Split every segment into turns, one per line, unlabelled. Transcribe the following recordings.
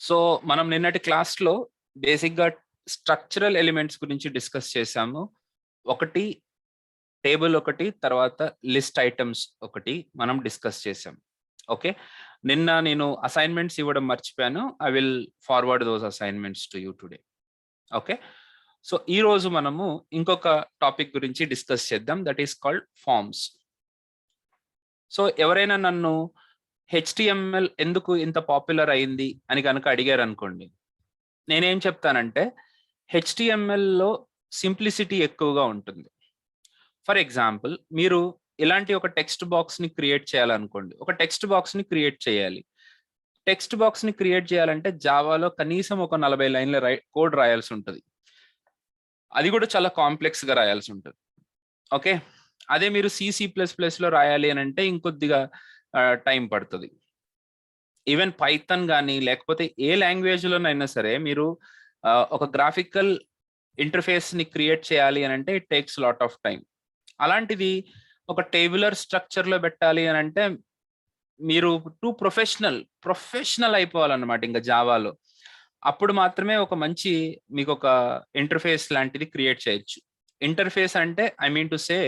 So మనం నిన్నటి క్లాస్లో బేసిక్గా స్ట్రక్చరల్ ఎలిమెంట్స్ గురించి డిస్కస్ చేశాము. ఒకటి టేబుల్, ఒకటి తర్వాత లిస్ట్ ఐటమ్స్ ఒకటి మనం డిస్కస్ చేసాం. ఓకే, నిన్న నేను అసైన్మెంట్స్ ఇవ్వడం మర్చిపోయాను. I will forward those assignments to you today. Okay, so ఈ రోజు మనము ఇంకొక టాపిక్ గురించి డిస్కస్ చేద్దాం, that is called forms. So ఎవరైనా నన్ను హెచ్టిఎంఎల్ ఎందుకు ఇంత పాపులర్ అయింది అని కనుక అడిగారు అనుకోండి, నేనేం చెప్తానంటే హెచ్టిఎంఎల్లో సింప్లిసిటీ ఎక్కువగా ఉంటుంది. ఫర్ ఎగ్జాంపుల్, మీరు ఇలాంటి ఒక టెక్స్ట్ బాక్స్ ని క్రియేట్ చేయాలనుకోండి. ఒక టెక్స్ట్ బాక్స్ ని క్రియేట్ చేయాలి. టెక్స్ట్ బాక్స్ ని క్రియేట్ చేయాలంటే జావాలో కనీసం ఒక 40 లైన్ల కోడ్ రాయాల్సి ఉంటుంది. అది కూడా చాలా కాంప్లెక్స్ గా రాయాల్సి ఉంటుంది. ఓకే, అదే మీరు C++లో రాయాలి అని అంటే ఇంకొద్దిగా టైం పడుతుంది. ఈవెన్ పైథాన్ కానీ లేకపోతే ఏ లాంగ్వేజ్ లోనైనా సరే మీరు ఒక గ్రాఫికల్ ఇంటర్ఫేస్ ని క్రియేట్ చేయాలి అని అంటే it takes lot of time. అలాంటిది ఒక టేబులర్ స్ట్రక్చర్ లో పెట్టాలి అని అంటే మీరు ప్రొఫెషనల్ అయిపోవాలన్నమాట ఇంకా జావాలో. అప్పుడు మాత్రమే ఒక మంచి మీకు ఒక ఇంటర్ఫేస్ లాంటిది క్రియేట్ చేయొచ్చు. ఇంటర్ఫేస్ అంటే ఐ మీన్ టు సే,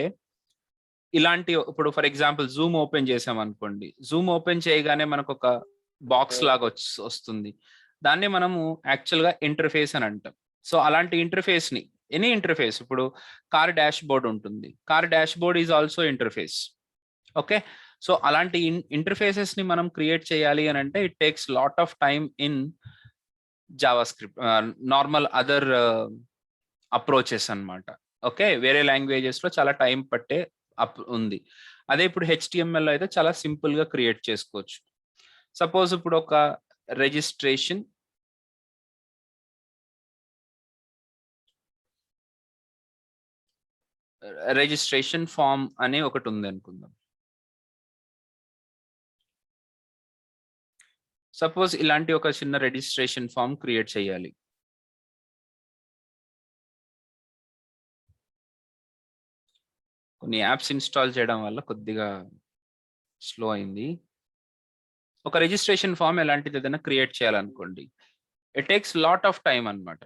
ఇలాంటి ఇప్పుడు ఫర్ ఎగ్జాంపుల్ జూమ్ ఓపెన్ చేసాం అనుకోండి. జూమ్ ఓపెన్ చేయగానే మనకు ఒక బాక్స్ లాగా వస్తుంది. దాన్ని మనము యాక్చువల్గా ఇంటర్ఫేస్ అని అంటాం. సో అలాంటి ఇంటర్ఫేస్ ని, ఎనీ ఇంటర్ఫేస్, ఇప్పుడు కార్ డాష్ బోర్డ్ ఉంటుంది. Car dash board is also interface. Okay, so అలాంటి ఇంటర్ఫేసెస్ ని మనం క్రియేట్ చేయాలి అని అంటే it takes lot of time in Java script, normal other approaches అన్నమాట. ఓకే, వేరే లాంగ్వేజెస్ లో చాలా టైం పట్టే ఉంది. అదే ఇప్పుడు హెచ్టిఎంఎల్ అయితే చాలా సింపుల్ గా క్రియేట్ చేసుకోవచ్చు. సపోజ్ ఇప్పుడు ఒక రిజిస్ట్రేషన్ ఫామ్ అని ఒకటి ఉంది అనుకుందాం. సపోజ్ ఇలాంటి ఒక చిన్న రిజిస్ట్రేషన్ ఫామ్ క్రియేట్ చేయాలి. కొన్ని యాప్స్ ఇన్స్టాల్ చేయడం వల్ల కొద్దిగా స్లో అయింది. ఒక రిజిస్ట్రేషన్ ఫామ్ ఎలాంటిది ఏదైనా క్రియేట్ చేయాలనుకోండి, it takes lot of time అనమాట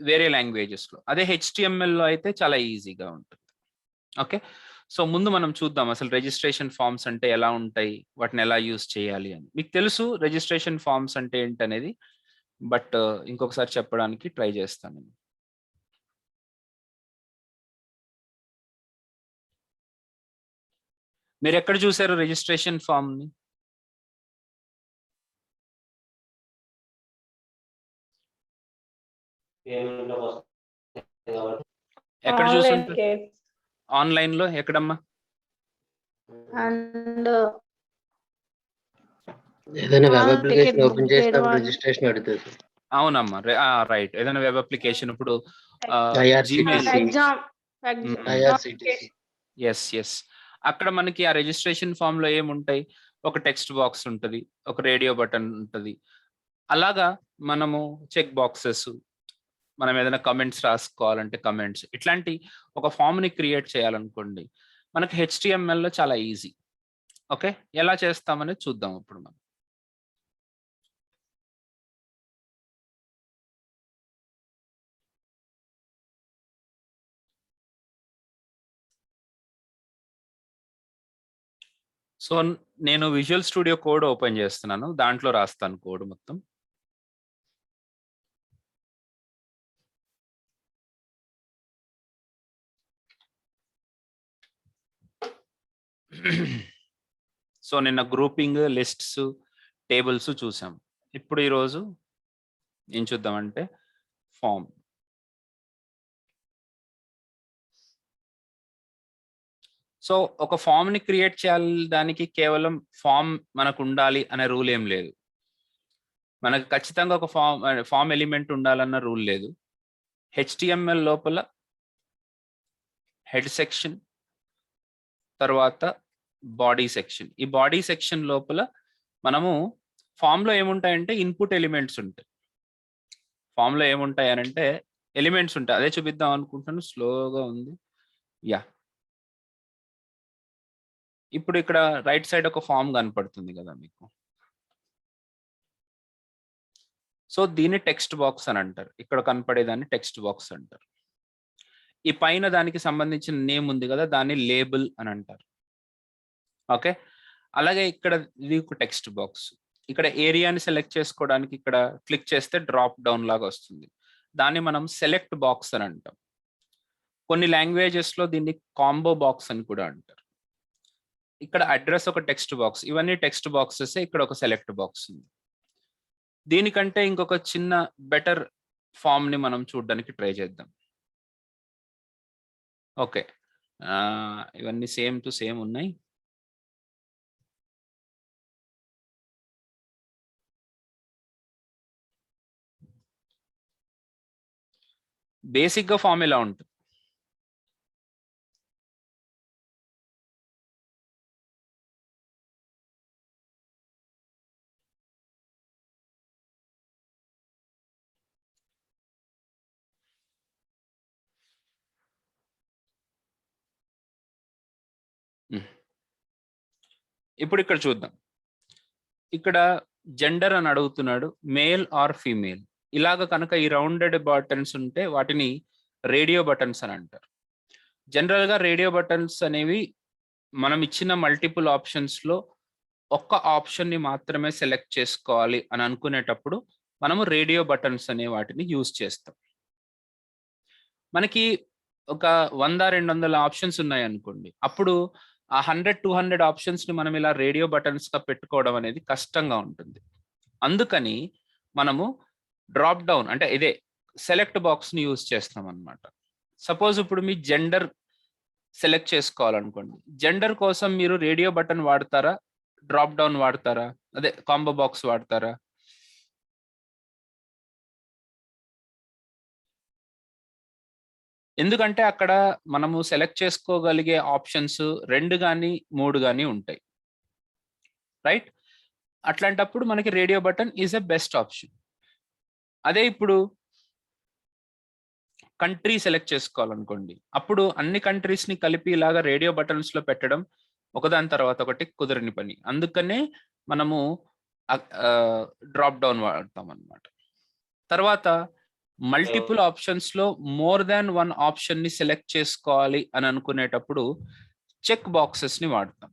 వేరే లాంగ్వేజెస్ లో. అదే హెచ్టిఎంఎల్ లో అయితే చాలా ఈజీగా ఉంటుంది. ఓకే, సో ముందు మనం చూద్దాం అసలు రిజిస్ట్రేషన్ ఫామ్స్ అంటే ఎలా ఉంటాయి, వాటిని ఎలా యూజ్ చేయాలి అని. మీకు తెలుసు రిజిస్ట్రేషన్ ఫామ్స్ అంటే ఏంటనేది, బట్ ఇంకొకసారి చెప్పడానికి ట్రై చేస్తాను. మీరు ఎక్కడ చూసారు రిజిస్ట్రేషన్ ఫామ్ ని? ఎక్కడ చూసుంటారు? ఆన్లైన్ లో ఎక్కడమ్మా?
అండ్
ఏదైనా వెబ్ అప్లికేషన్ ఓపెన్ చేసినప్పుడు రిజిస్ట్రేషన్ అడుగుతుంది.
అవునమ్మా, రైట్. ఏదైనా వెబ్ అప్లికేషన్, ఇప్పుడు ఎస్ అక్కడ మనకి ఆ రిజిస్ట్రేషన్ ఫామ్ లో ఏముంటాయి? ఒక టెక్స్ట్ బాక్స్ ఉంటుంది, ఒక రేడియో బటన్ ఉంటుంది. అలాగా మనము చెక్ బాక్సెస్, మనం ఏదైనా కమెంట్స్ రాసుకోవాలంటే కమెంట్స్, ఇట్లాంటి ఒక ఫామ్ ని క్రియేట్ చేయాలనుకోండి, మనకి HTML లో చాలా ఈజీ. ఓకే, ఎలా చేస్తామనేది చూద్దాం ఇప్పుడు మనం. సో నేను విజువల్ స్టూడియో కోడ్ ఓపెన్ చేస్తున్నాను, దాంట్లో రాస్తాను కోడ్ మొత్తం. సో నిన్న గ్రూపింగ్, లిస్ట్స్, టేబుల్స్ చూసాం. ఇప్పుడు ఈరోజు ఏం చూద్దామంటే ఫామ్. సో ఒక ఫామ్ ని క్రియేట్ చేయాలి, దానికి కేవలం ఫామ్ మనకు ఉండాలి అనే రూల్ ఏం లేదు. మనకు ఖచ్చితంగా ఒక ఫామ్ ఎలిమెంట్ ఉండాలన్న రూల్ లేదు. HTML లోపల హెడ్ సెక్షన్, తర్వాత బాడీ సెక్షన్. ఈ బాడీ సెక్షన్ లోపల మనము ఫామ్ లో ఏముంటాయంటే ఇన్పుట్ ఎలిమెంట్స్ ఉంటాయి. ఫామ్ లో ఏముంటాయి అని అంటే ఎలిమెంట్స్ ఉంటాయి. అదే చూపిద్దాం అనుకుంటున్నాను, స్లోగా ఉంది. యా, ఇప్పుడు ఇక్కడ రైట్ సైడ్ ఒక ఫామ్ కనపడుతుంది కదా మీకు. సో దీన్ని టెక్స్ట్ బాక్స్ అని అంటారు. ఇక్కడ కనపడేదాన్ని టెక్స్ట్ బాక్స్ అంటారు. ఈ పైన దానికి సంబంధించిన నేమ్ ఉంది కదా, దాన్ని లేబుల్ అని అంటారు. ఓకే, అలాగే ఇక్కడ ఇది ఒక టెక్స్ట్ బాక్స్. ఇక్కడ ఏరియాని సెలెక్ట్ చేసుకోవడానికి ఇక్కడ క్లిక్ చేస్తే డ్రాప్ డౌన్ లాగా వస్తుంది. దాన్ని మనం సెలెక్ట్ బాక్స్ అని అంటాం. కొన్ని లాంగ్వేజెస్ లో దీన్ని కాంబో బాక్స్ అని కూడా అంటారు. ఇక్కడ అడ్రస్ ఒక టెక్స్ట్ బాక్స్, ఇవన్నీ టెక్స్ట్ బాక్సెస్. ఇక్కడ ఒక సెలెక్ట్ బాక్స్ ఉంది. దీనికంటే ఇంకొక చిన్న బెటర్ ఫామ్ ని మనం చూడడానికి ట్రై చేద్దాం. ఓకే, ఇవన్నీ సేమ్ టు సేమ్ ఉన్నాయి. బేసిక్ గా ఫామ్ ఎలా ఉంటుంది? ఇప్పుడు ఇక్కడ చూద్దాం. ఇక్కడ జెండర్ అని అడుగుతున్నాడు, మేల్ ఆర్ ఫీమేల్. ఇలాగ కనుక ఈ రౌండెడ్ బటన్స్ ఉంటే వాటిని రేడియో బటన్స్ అని అంటారు. జనరల్ గా రేడియో బటన్స్ అనేవి మనం ఇచ్చిన మల్టిపుల్ ఆప్షన్స్ లో ఒక్క ఆప్షన్ ని మాత్రమే సెలెక్ట్ చేసుకోవాలి అని అనుకునేటప్పుడు మనము రేడియో బటన్స్ అనే వాటిని యూజ్ చేస్తాం. మనకి ఒక 100-200 ఆప్షన్స్ ఉన్నాయి అనుకోండి, అప్పుడు ఆ 100-200 ఆప్షన్స్ ని మనం ఇలా రేడియో బటన్స్ గా పెట్టుకోవడం అనేది కష్టంగా ఉంటుంది. అందుకని మనము డ్రాప్ డౌన్ అంటే ఇదే సెలెక్ట్ బాక్స్ ని యూజ్ చేస్తాం అన్నమాట. సపోజ్ ఇప్పుడు మీ జెండర్ సెలెక్ట్ చేసుకోవాలనుకోండి, జెండర్ కోసం మీరు రేడియో బటన్ వాడతారా, డ్రాప్ డౌన్ వాడతారా, అదే కాంబో బాక్స్ వాడతారా? ఎందుకంటే అక్కడ మనము సెలెక్ట్ చేసుకోగలిగే ఆప్షన్స్ 2 కానీ 3 కానీ ఉంటాయి, రైట్? అట్లాంటప్పుడు మనకి radio button is a best option. అదే ఇప్పుడు కంట్రీ సెలెక్ట్ చేసుకోవాలనుకోండి, అప్పుడు అన్ని కంట్రీస్ ని కలిపి ఇలాగా రేడియో బటన్స్ లో పెట్టడం ఒకదాని తర్వాత ఒకటి కుదరని పని. అందుకనే మనము డ్రాప్ డౌన్ వాడతాం అన్నమాట. తర్వాత మల్టిపుల్ ఆప్షన్స్ లో మోర్ దాన్ 1 ఆప్షన్ ని సెలెక్ట్ చేసుకోవాలి అని అనుకునేటప్పుడు చెక్ బాక్సెస్ ని వాడతాం.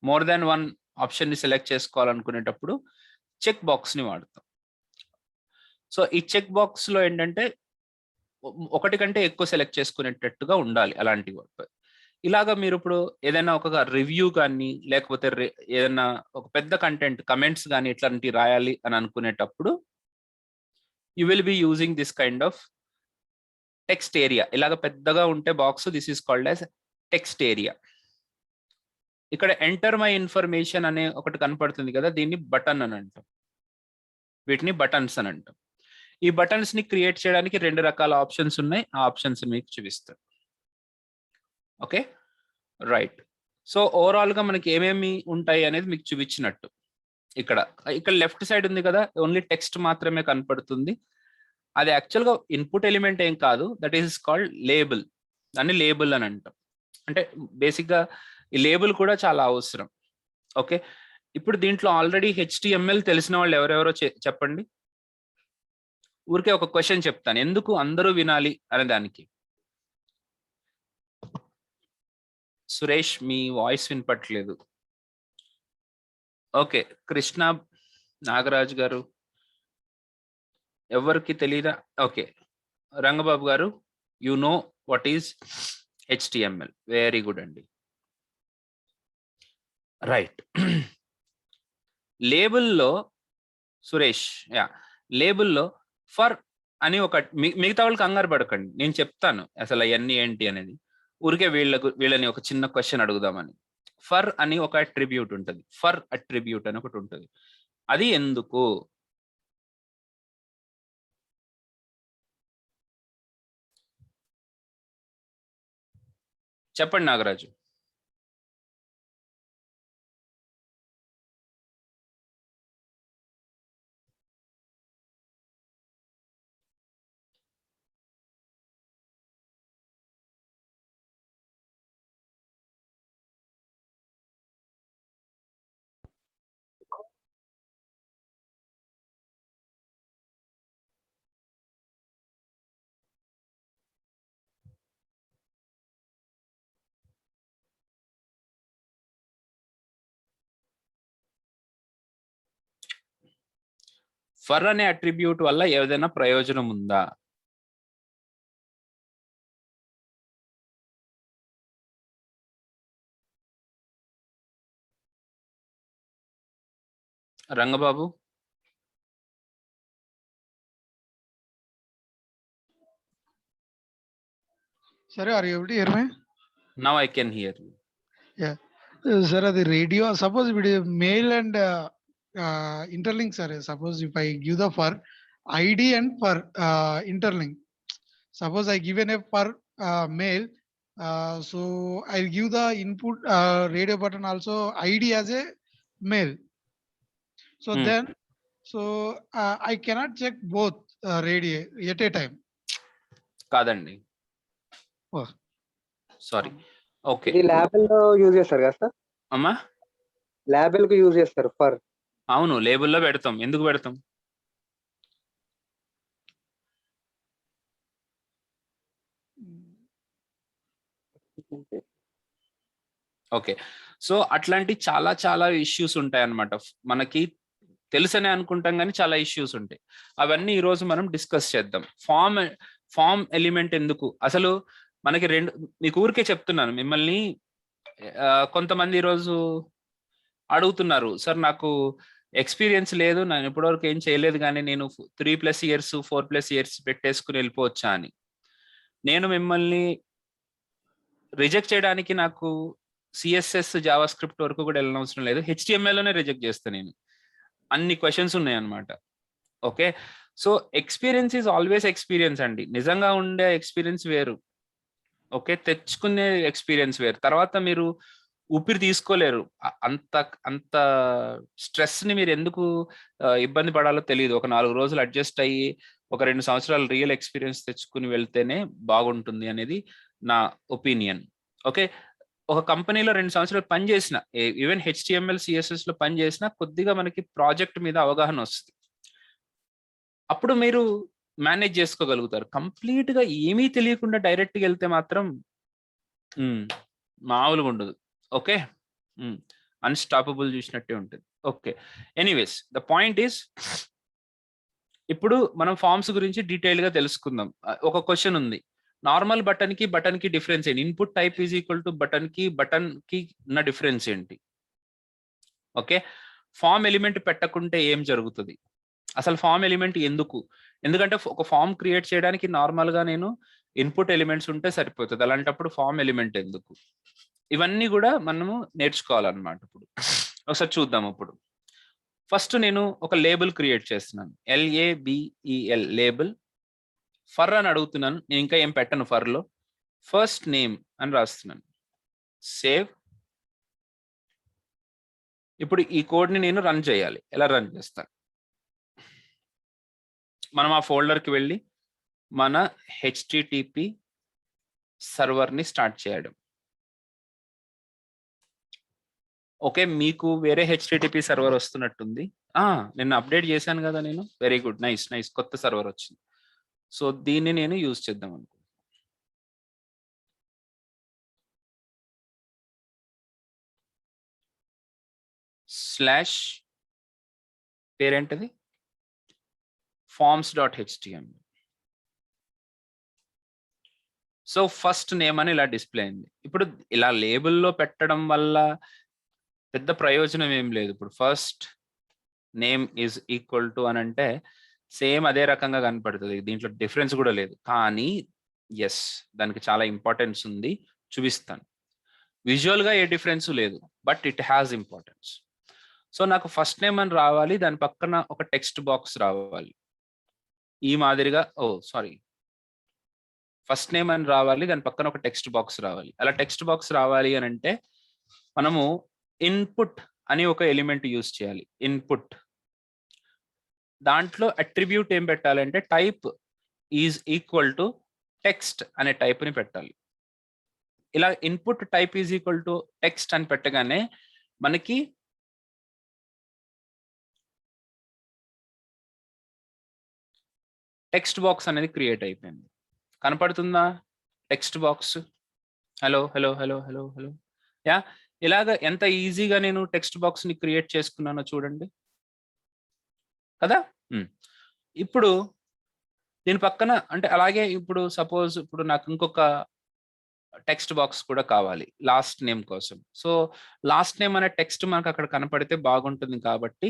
మోర్ దాన్ 1 ఆప్షన్ ని సెలెక్ట్ చేసుకోవాలనుకునేటప్పుడు చెక్ బాక్స్ ని వాడతాం. సో ఈ చెక్ బాక్స్ లో ఏంటంటే ఒకటి కంటే ఎక్కువ సెలెక్ట్ చేసుకునేటట్టుగా ఉండాలి అలాంటివి. ఇలాగా మీరు ఇప్పుడు ఏదైనా ఒక రివ్యూ కానీ లేకపోతే ఏదైనా ఒక పెద్ద కంటెంట్ కమెంట్స్ కానీ ఇట్లాంటివి రాయాలి అని అనుకునేటప్పుడు you will be using this kind of text area. ఇలాగ పెద్దగా ఉంటే box, this is called as text area. ఇక్కడ ఎంటర్ మై ఇన్ఫర్మేషన్ అనే ఒకటి కనపడుతుంది కదా, దీన్ని బటన్ అని అంటాం. వీటిని బటన్స్ అని అంటాం. ఈ బటన్స్ ని క్రియేట్ చేయడానికి 2 రకాల ఆప్షన్స్ ఉన్నాయి. ఆ ఆప్షన్స్ మీకు చూపిస్తాను. Okay, right. సో ఓవరాల్ గా మనకి ఏమేమి ఉంటాయి అనేది మీకు చూపించినట్టు. ఇక్కడ లెఫ్ట్ సైడ్ ఉంది కదా, ఓన్లీ టెక్స్ట్ మాత్రమే కనపడుతుంది. అది యాక్చువల్గా ఇన్పుట్ ఎలిమెంట్ ఏం కాదు, దట్ ఈస్ కాల్డ్ లేబుల్. దాన్ని లేబుల్ అని అంటాం. అంటే బేసిక్ గా ఈ లేబుల్ కూడా చాలా అవసరం. ఓకే, ఇప్పుడు దీంట్లో ఆల్రెడీ HTML తెలిసిన వాళ్ళు ఎవరెవరో చెప్పండి. ఊరికే ఒక క్వశ్చన్ చెప్తాను, ఎందుకు అందరూ వినాలి అనే దానికి. సురేష్, మీ వాయిస్ వినపట్లేదు. ఓకే, కృష్ణ, నాగరాజ్ గారు, ఎవరికి తెలీదా? ఓకే, రంగబాబు గారు, you know what is HTML. Very good అండి, రైట్. లేబుల్లో సురేష్, యా, లేబుల్లో ఫర్ అని ఒక మిగతా వాళ్ళకి కంగారు పడకండి, నేను చెప్తాను అసలు అవన్నీ ఏంటి అనేది. ఊరికే వీళ్ళని ఒక చిన్న క్వశ్చన్ అడుగుదామని. ఫర్ అని ఒక అట్రిబ్యూట్ ఉంటుంది, ఫర్ అట్రిబ్యూట్ అని ఒకటి ఉంటుంది. అది ఎందుకు? చెప్పండి నాగరాజు. ఫర్ అనే అట్రిబ్యూట్ వల్ల ఏదైనా ప్రయోజనం ఉందా? Rangababu,
Sir, are you able to hear me?
Now I can hear you.
Yeah. Sir, the radio, suppose it is mail and interlink, sir. Suppose if I give the for ID and for interlink. Suppose I given a for mail, so I'll give the input radio button also ID as a mail. So then, so I cannot check both radio at a time.
కాదండి,
Oh.
Sorry. Okay,
ఇది label లో use చేస్తారు కదా sir?
అమ్మా
label కు use చేస్తారు for.
అవును, లేబుల్లో పెడతాం. ఎందుకు పెడతాం? ఓకే, సో అట్లాంటి చాలా చాలా ఇష్యూస్ ఉంటాయి అన్నమాట. మనకి తెలుసనే అనుకుంటాం కానీ చాలా ఇష్యూస్ ఉంటాయి. అవన్నీ ఈరోజు మనం డిస్కస్ చేద్దాం. ఫామ్ ఎలిమెంట్ ఎందుకు అసలు మనకి మీకు ఊరికే చెప్తున్నాను. మిమ్మల్ని కొంతమంది ఈరోజు అడుగుతున్నారు, సార్ నాకు ఎక్స్పీరియన్స్ లేదు, నేను ఇప్పటివరకు ఏం చేయలేదు, కానీ నేను 3+ years 4+ years పెట్టేసుకుని వెళ్ళిపోవచ్చా అని. నేను మిమ్మల్ని రిజెక్ట్ చేయడానికి నాకు సిఎస్ఎస్ జావా స్క్రిప్ట్ వరకు కూడా వెళ్ళనవసరం లేదు. HTML లోనే రిజెక్ట్ చేస్తాను నేను. అన్ని క్వశ్చన్స్ ఉన్నాయి అన్నమాట. Okay, so experience is always experience అండి. నిజంగా ఉండే ఎక్స్పీరియన్స్ వేరు, ఓకే, తెచ్చుకునే ఎక్స్పీరియన్స్ వేరు. తర్వాత మీరు ఊపిరి తీసుకోలేరు. అంత స్ట్రెస్ ని మీరు ఎందుకు ఇబ్బంది పడాలో తెలియదు. ఒక 4 రోజులు అడ్జస్ట్ అయ్యి ఒక 2 సంవత్సరాలు రియల్ ఎక్స్పీరియన్స్ తెచ్చుకుని వెళ్తేనే బాగుంటుంది అనేది నా ఒపీనియన్. ఓకే, ఒక కంపెనీలో 2 సంవత్సరాలు పని చేసిన, ఈవెన్ HTML CSS లో పని చేసినా కొద్దిగా మనకి ప్రాజెక్ట్ మీద అవగాహన వస్తుంది. అప్పుడు మీరు మేనేజ్ చేసుకోగలుగుతారు. కంప్లీట్ గా ఏమీ తెలియకుండా డైరెక్ట్గా వెళ్తే మాత్రం మామూలుగా ఉండదు. ఓకే, అన్స్టాపబుల్ చూసినట్టే ఉంటుంది. Okay, anyways the point is, ఇప్పుడు మనం ఫార్మ్స్ గురించి డీటెయిల్ గా తెలుసుకుందాం. ఒక క్వశ్చన్ ఉంది, నార్మల్ బటన్ కి డిఫరెన్స్ ఏంటి? Input type is equal to button కి ఉన్న డిఫరెన్స్ ఏంటి? ఓకే, ఫామ్ ఎలిమెంట్ పెట్టకుంటే ఏం జరుగుతుంది? అసలు ఫామ్ ఎలిమెంట్ ఎందుకు? ఎందుకంటే ఒక ఫామ్ క్రియేట్ చేయడానికి నార్మల్ గా నేను ఇన్పుట్ ఎలిమెంట్స్ ఉంటే సరిపోతుంది. అలాంటప్పుడు ఫామ్ ఎలిమెంట్ ఎందుకు? ఇవన్నీ కూడా మనము నేర్చుకోవాలన్నమాట. ఇప్పుడు ఒకసారి చూద్దాం. ఇప్పుడు ఫస్ట్ నేను ఒక లేబుల్ క్రియేట్ చేస్తున్నాను, LABEL లేబుల్. ఫర్ అని అడుగుతున్నాను, నేను ఇంకా ఏం పెట్టను. ఫర్ లో ఫస్ట్ నేమ్ అని రాస్తున్నాను. సేవ్. ఇప్పుడు ఈ కోడ్ ని నేను రన్ చేయాలి. ఎలా రన్ చేస్తాను? మనం ఆ ఫోల్డర్కి వెళ్ళి మన HTTP సర్వర్ని స్టార్ట్ చేయడం. ఓకే, మీకు వేరే HTTP సర్వర్ వస్తున్నట్టుంది. నిన్న అప్డేట్ చేశాను కదా నేను. వెరీ గుడ్, నైస్ నైస్, కొత్త సర్వర్ వచ్చింది. సో దీన్ని నేను యూజ్ చేద్దాం అనుకో. స్లాష్ పేరేంటది? forms.html. సో ఫస్ట్ నేమ్ అని ఇలా డిస్ప్లే అయింది. ఇప్పుడు ఇలా లేబుల్లో పెట్టడం వల్ల పెద్ద ప్రయోజనం ఏం లేదు. ఇప్పుడు first name is equal to అని అంటే సేమ్ అదే రకంగా కనపడుతుంది, దీంట్లో డిఫరెన్స్ కూడా లేదు. కానీ ఎస్, దానికి చాలా ఇంపార్టెన్స్ ఉంది, చూపిస్తాను. విజువల్గా ఏ డిఫరెన్స్ లేదు, but it has importance. So నాకు ఫస్ట్ నేమ్ అని రావాలి, దాని పక్కన ఒక టెక్స్ట్ బాక్స్ రావాలి ఈ మాదిరిగా. ఫస్ట్ నేమ్ అని రావాలి, దాని పక్కన ఒక టెక్స్ట్ బాక్స్ రావాలి. అలా టెక్స్ట్ బాక్స్ రావాలి అని అంటే మనము ఇన్పుట్ అని ఒక ఎలిమెంట్ యూజ్ చేయాలి. ఇన్పుట్ దాంట్లో అట్రిబ్యూట్ ఏం పెట్టాలంటే type is equal to text అనే టైప్ ని పెట్టాలి. ఇలా input type is equal to text అని పెట్టగానే మనకి టెక్స్ట్ బాక్స్ అనేది క్రియేట్ అయిపోయింది. కనపడుతుందా text box? Hello hello hello hello hello yeah, ఇలాగ ఎంత ఈజీగా నేను టెక్స్ట్ బాక్స్ ని క్రియేట్ చేసుకున్నానో చూడండి. కదా. ఇప్పుడు దీని పక్కన అంటే అలాగే ఇప్పుడు సపోజ్ ఇప్పుడు నాకు ఇంకొక టెక్స్ట్ బాక్స్ కూడా కావాలి లాస్ట్ నేమ్ కోసం. సో లాస్ట్ నేమ్ అనే టెక్స్ట్ మనకు అక్కడ కనపడితే బాగుంటుంది కాబట్టి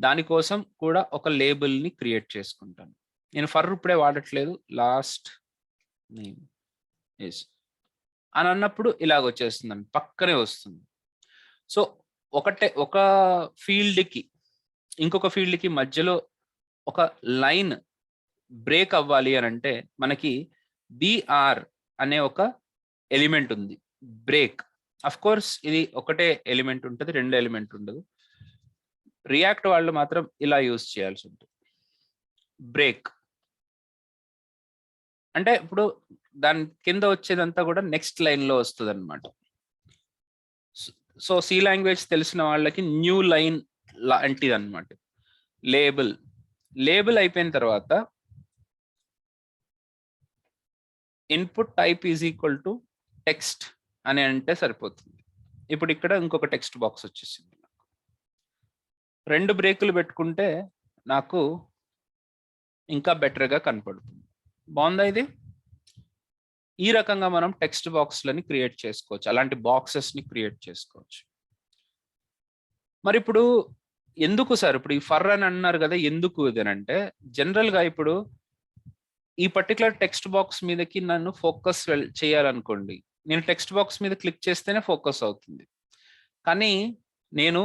దానికోసం కూడా ఒక లేబుల్ని క్రియేట్ చేసుకుంటాను. నేను ఫర్ ఇప్పుడే వాడట్లేదు, లాస్ట్ నేమ్ ఇస్ అని అన్నప్పుడు ఇలాగ వచ్చేస్తుందండి, పక్కనే వస్తుంది. సో ఒక ఫీల్డ్కి ఇంకొక ఫీల్డ్కి మధ్యలో ఒక లైన్ బ్రేక్ అవ్వాలి అని అంటే మనకి బిఆర్ అనే ఒక ఎలిమెంట్ ఉంది, బ్రేక్. అఫ్ కోర్స్ ఇది ఒకటే ఎలిమెంట్ ఉంటుంది, 2 ఎలిమెంట్ ఉండదు. రియాక్ట్ వాళ్ళు మాత్రం ఇలా యూజ్ చేయాల్సి ఉంటుంది, బ్రేక్. అంటే ఇప్పుడు దాని కింద వచ్చేదంతా కూడా నెక్స్ట్ లైన్ లో వస్తుంది అనమాట. సో సి లాంగ్వేజ్ తెలిసిన వాళ్ళకి న్యూ లైన్ లాంటిది అనమాట. లేబుల్ అయిపోయిన తర్వాత input type is equal to text అని అంటే సరిపోతుంది. ఇప్పుడు ఇక్కడ ఇంకొక టెక్స్ట్ బాక్స్ వచ్చేసింది. 2 బ్రేకులు పెట్టుకుంటే నాకు ఇంకా బెటర్గా కనపడుతుంది. బాగుందా ఇది? ఈ రకంగా మనం టెక్స్ట్ బాక్స్లని క్రియేట్ చేసుకోవచ్చు, అలాంటి బాక్సెస్ని క్రియేట్ చేసుకోవచ్చు. మరి ఇప్పుడు ఎందుకు సార్ ఇప్పుడు ఈ ఫర్ అని అన్నారు కదా, ఎందుకు ఇదేనంటే జనరల్గా ఇప్పుడు ఈ పర్టికులర్ టెక్స్ట్ బాక్స్ మీదకి నన్ను ఫోకస్ చేయాలనుకోండి, నేను టెక్స్ట్ బాక్స్ మీద క్లిక్ చేస్తేనే ఫోకస్ అవుతుంది. కానీ నేను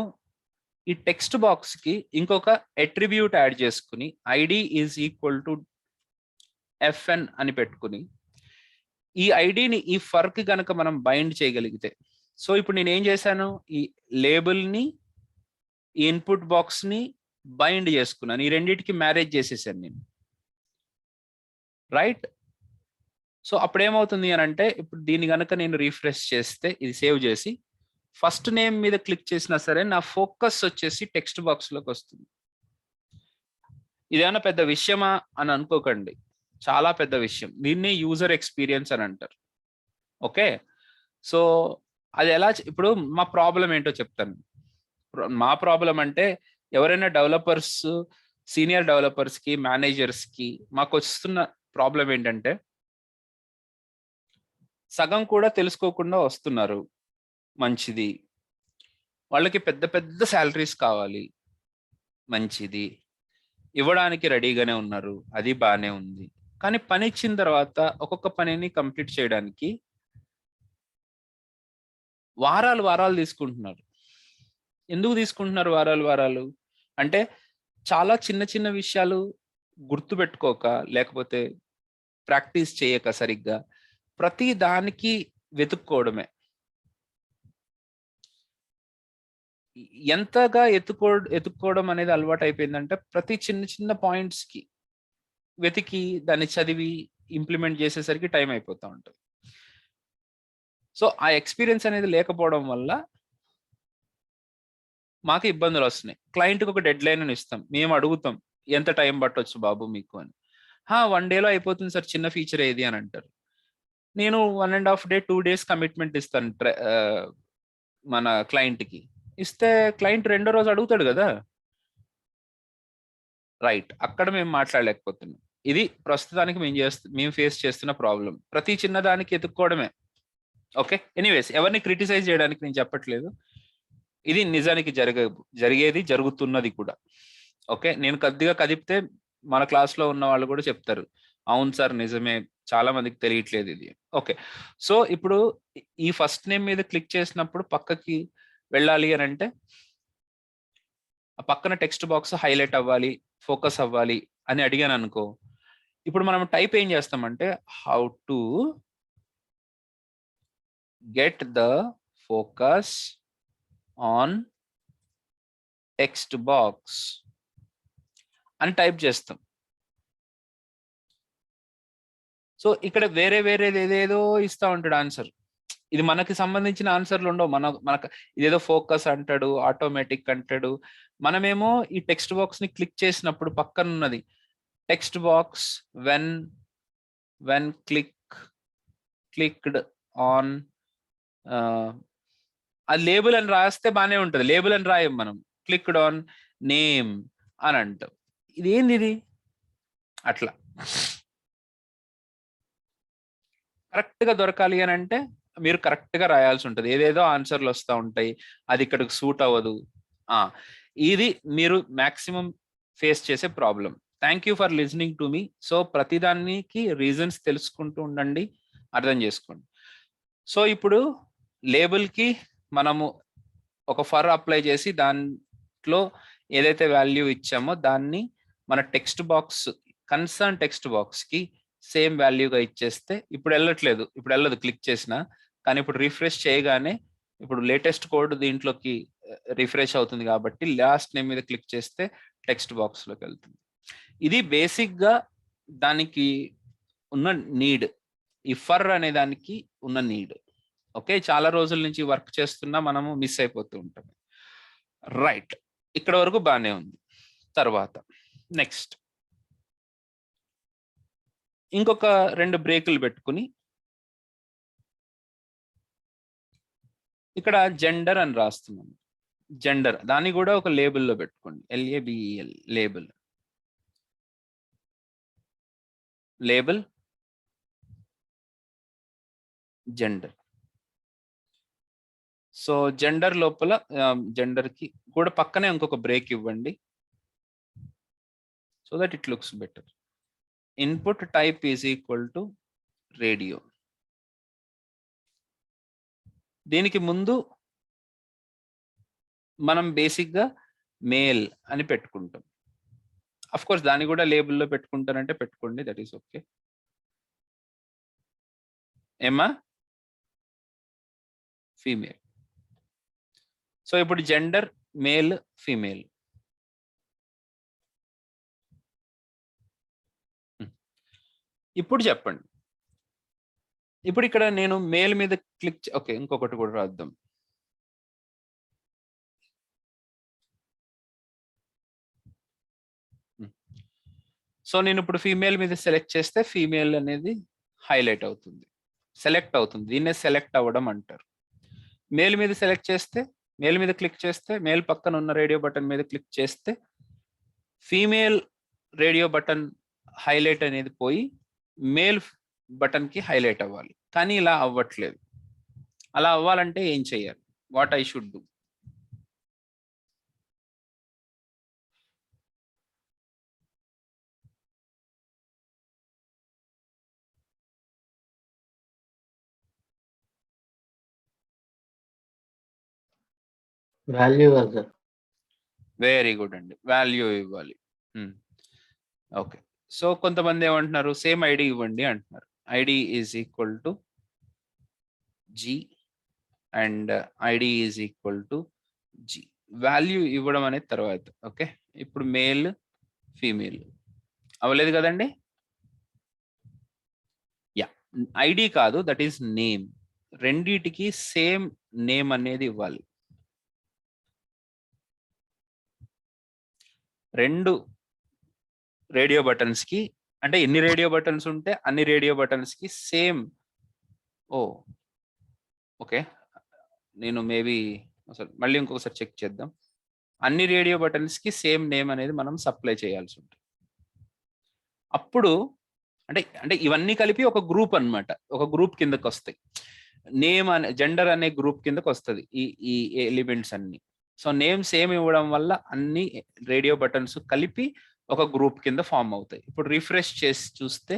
ఈ టెక్స్ట్ బాక్స్కి ఇంకొక అట్రిబ్యూట్ యాడ్ చేసుకుని ID is equal to FN అని పెట్టుకుని ఈ ఐడిని ఈ ఫర్కి కనుక మనం బైండ్ చేయగలిగితే, సో ఇప్పుడు నేను ఏం చేశాను, ఈ లేబుల్ని ఈ ఇన్పుట్ బాక్స్ని బైండ్ చేసుకున్నాను, ఈ రెండింటికి మ్యారేజ్ చేసేసాను నేను, రైట్? సో అప్పుడు ఏమవుతుంది అని అంటే ఇప్పుడు దీన్ని కనుక నేను రీఫ్రెష్ చేస్తే, ఇది సేవ్ చేసి ఫస్ట్ నేమ్ మీద క్లిక్ చేసినా సరే నా ఫోకస్ వచ్చేసి టెక్స్ట్ బాక్స్లోకి వస్తుంది. ఇదేమన్నా పెద్ద విషయమా అని అనుకోకండి, చాలా పెద్ద విషయం. దీన్ని యూజర్ ఎక్స్పీరియన్స్ అని అంటారు. ఓకే, సో అది ఎలా ఇప్పుడు మా ప్రాబ్లం ఏంటో చెప్తాను. మా ప్రాబ్లం అంటే ఎవరైనా డెవలపర్స్, సీనియర్ డెవలపర్స్కి, మేనేజర్స్కి మాకు వస్తున్న ప్రాబ్లం ఏంటంటే సగం కూడా తెలుసుకోకుండా వస్తున్నారు, మంచిది. వాళ్ళకి పెద్ద పెద్ద శాలరీస్ కావాలి, మంచిది. ఇవ్వడానికి రెడీగానే ఉన్నారు, అది బాగానే ఉంది. కానీ పని ఇచ్చిన తర్వాత ఒక్కొక్క పనిని కంప్లీట్ చేయడానికి వారాలు తీసుకుంటున్నారు. ఎందుకు తీసుకుంటున్నారు వారాలు అంటే చాలా చిన్న చిన్న విషయాలు గుర్తుపెట్టుకోక, లేకపోతే ప్రాక్టీస్ చేయక సరిగ్గా ప్రతి దానికి వెతుక్కోవడమే. ఎంతగా ఎత్తుక్కోవడం అనేది అలవాటు అయిపోయిందంటే ప్రతి చిన్న చిన్న పాయింట్స్కి వెతికి దాన్ని చదివి ఇంప్లిమెంట్ చేసేసరికి టైం అయిపోతూ ఉంటుంది. సో ఆ ఎక్స్పీరియన్స్ అనేది లేకపోవడం వల్ల మాకు ఇబ్బందులు వస్తున్నాయి. క్లయింట్కి ఒక డెడ్ లైన్ అని ఇస్తాం, మేము అడుగుతాం ఎంత టైం పట్టవచ్చు బాబు మీకు అని. 1 డేలో అయిపోతుంది సార్, చిన్న ఫీచర్ ఏది అని అంటారు. నేను 1.5 డే 2 డేస్ కమిట్మెంట్ ఇస్తాను మన క్లయింట్కి. ఇస్తే క్లయింట్ 2వ రోజు అడుగుతాడు కదా, రైట్? అక్కడ మేము మాట్లాడలేకపోతున్నాం. ఇది ప్రస్తుతానికి మేము ఫేస్ చేస్తున్న ప్రాబ్లం. ప్రతి చిన్నదానికి ఎత్తుక్కోవడమే. ఓకే, ఎనీవేస్ ఎవరిని క్రిటిసైజ్ చేయడానికి నేను చెప్పట్లేదు, ఇది నిజానికి జరిగేది, జరుగుతున్నది కూడా. ఓకే, నేను కొద్దిగా కదిపితే మన క్లాస్లో ఉన్న వాళ్ళు కూడా చెప్తారు, అవును సార్ నిజమే, చాలా మందికి తెలియట్లేదు ఇది. ఓకే, సో ఇప్పుడు ఈ ఫస్ట్ నేమ్ మీద క్లిక్ చేసినప్పుడు పక్కకి వెళ్ళాలి అని అంటే ఆ పక్కన టెక్స్ట్ బాక్స్ హైలైట్ అవ్వాలి, ఫోకస్ అవ్వాలి అని అడిగాను అనుకో, ఇప్పుడు మనం టైప్ ఏం చేస్తామంటే how to get the focus on text box అని టైప్ చేస్తాం. సో ఇక్కడ వేరేది ఏదేదో ఇస్తా ఉంటాడు ఆన్సర్. ఇది మనకి సంబంధించిన ఆన్సర్లు ఉండవు. మనకు ఇదేదో ఫోకస్ అంటాడు, ఆటోమేటిక్ అంటాడు. మనమేమో ఈ టెక్స్ట్ బాక్స్ ని క్లిక్ చేసినప్పుడు పక్కన ఉన్నది text box when clicked on అది లేబుల్ అని రాస్తే బాగానే ఉంటుంది. లేబుల్ అని రాయం మనం, క్లిక్డ్ ఆన్ నేమ్ అని అంటాం. ఇదేంది ఇది అట్లా కరెక్ట్ గా దొరకాలి అని అంటే మీరు కరెక్ట్ గా రాయాల్సి ఉంటుంది. ఏదేదో ఆన్సర్లు వస్తూ ఉంటాయి, అది ఇక్కడికి సూట్ అవ్వదు. ఇది మీరు మాక్సిమం ఫేస్ చేసే problem. Thank you for listening to me. So ప్రతిదానికి రీజన్స్ తెలుసుకుంటూ ఉండండి, అర్థం చేసుకోండి. సో ఇప్పుడు లేబుల్కి మనము ఒక ఫర్ అప్లై చేసి దాంట్లో ఏదైతే వాల్యూ ఇచ్చామో దాన్ని మన టెక్స్ట్ బాక్స్, కన్సర్న్ టెక్స్ట్ బాక్స్కి సేమ్ వాల్యూగా ఇచ్చేస్తే ఇప్పుడు వెళ్ళదు క్లిక్ చేసినా. కానీ ఇప్పుడు రిఫ్రెష్ చేయగానే ఇప్పుడు లేటెస్ట్ కోడ్ దీంట్లోకి రిఫ్రెష్ అవుతుంది కాబట్టి లాస్ట్ నేమ్ మీద క్లిక్ చేస్తే టెక్స్ట్ బాక్స్లోకి వెళ్తుంది. ఇది బేసిక్గా దానికి ఉన్న నీడ్, ఈ ఫర్ అనే దానికి ఉన్న నీడ్. ఓకే, చాలా రోజుల నుంచి వర్క్ చేస్తున్నా మనము మిస్ అయిపోతూ ఉంటాం. రైట్, ఇక్కడ వరకు బాగానే ఉంది. తర్వాత నెక్స్ట్ ఇంకొక 2 బ్రేకులు పెట్టుకుని ఇక్కడ జెండర్ అని రాస్తున్నాను. జెండర్ దాన్ని కూడా ఒక లేబుల్లో పెట్టుకోండి. LABEL label gender. So gender లోపల జెండర్ కి కూడా పక్కనే ఇంకొక బ్రేక్ ఇవ్వండి, so that it looks better. Input type is equal to radio. దీనికి ముందు మనం బేసిక్గా మేల్ అని పెట్టుకుంటాం. అఫ్ కోర్స్ దాన్ని కూడా లేబుల్లో పెట్టుకుంటారంటే పెట్టుకోండి, దట్ ఈస్ ఓకే. ఏమా ఫీమేల్. సో ఇప్పుడు జెండర్ మేల్ ఫీమేల్. ఇప్పుడు చెప్పండి. ఇప్పుడు ఇక్కడ నేను మేల్ మీద క్లిక్, ఓకే ఇంకొకటి కూడా రాద్దాం. సో నేను ఇప్పుడు ఫీమేల్ మీద సెలెక్ట్ చేస్తే ఫీమేల్ అనేది హైలైట్ అవుతుంది, సెలెక్ట్ అవుతుంది. దీన్నే సెలెక్ట్ అవ్వడం అంటారు. మేల్ మీద సెలెక్ట్ చేస్తే, మేల్ మీద క్లిక్ చేస్తే, మేల్ పక్కన ఉన్న రేడియో బటన్ మీద క్లిక్ చేస్తే ఫీమేల్ రేడియో బటన్ హైలైట్ అనేది పోయి మేల్ బటన్ కి హైలైట్ అవ్వాలి. కానీ ఇలా అవ్వట్లేదు. అలా అవ్వాలంటే ఏం చేయాలి? What I should do?
Value ఇవ్వాలి సార్.
వెరీ గుడ్ అండి, వాల్యూ ఇవ్వాలి. ఓకే, సో కొంతమంది ఏమంటున్నారు, సేమ్ ఐడి ఇవ్వండి అంటున్నారు. ID is equal to G and ID is equal to G. Value ఇవ్వడం అనేది తర్వాత. ఓకే, ఇప్పుడు మేల్ ఫీమేల్ అవ్వలేదు కదండి. యా, ఐడి కాదు, దట్ ఈస్ నేమ్. రెండిటికి సేమ్ నేమ్ అనేది ఇవ్వాలి. 2 రేడియో బటన్స్ కి, అంటే ఎన్ని రేడియో బటన్స్ ఉంటే అన్ని రేడియో బటన్స్ కి సేమ్. ఓకే, నేను మేబీ మళ్ళీ ఇంకొకసారి చెక్ చేద్దాం. అన్ని రేడియో బటన్స్ కి సేమ్ నేమ్ అనేది మనం సప్లై చేయాల్సి ఉంటుంది. అప్పుడు అంటే ఇవన్నీ కలిపి ఒక గ్రూప్ అన్నమాట, ఒక గ్రూప్ కిందకి వస్తాయి. నేమ్ అనే జెండర్ అనే గ్రూప్ కిందకి వస్తుంది ఈ ఎలిమెంట్స్ అన్ని. సో నేమ్ సేమ్ ఇవ్వడం వల్ల అన్ని రేడియో బటన్స్ కలిపి ఒక గ్రూప్ కింద ఫామ్ అవుతాయి. ఇప్పుడు రిఫ్రెష్ చేసి చూస్తే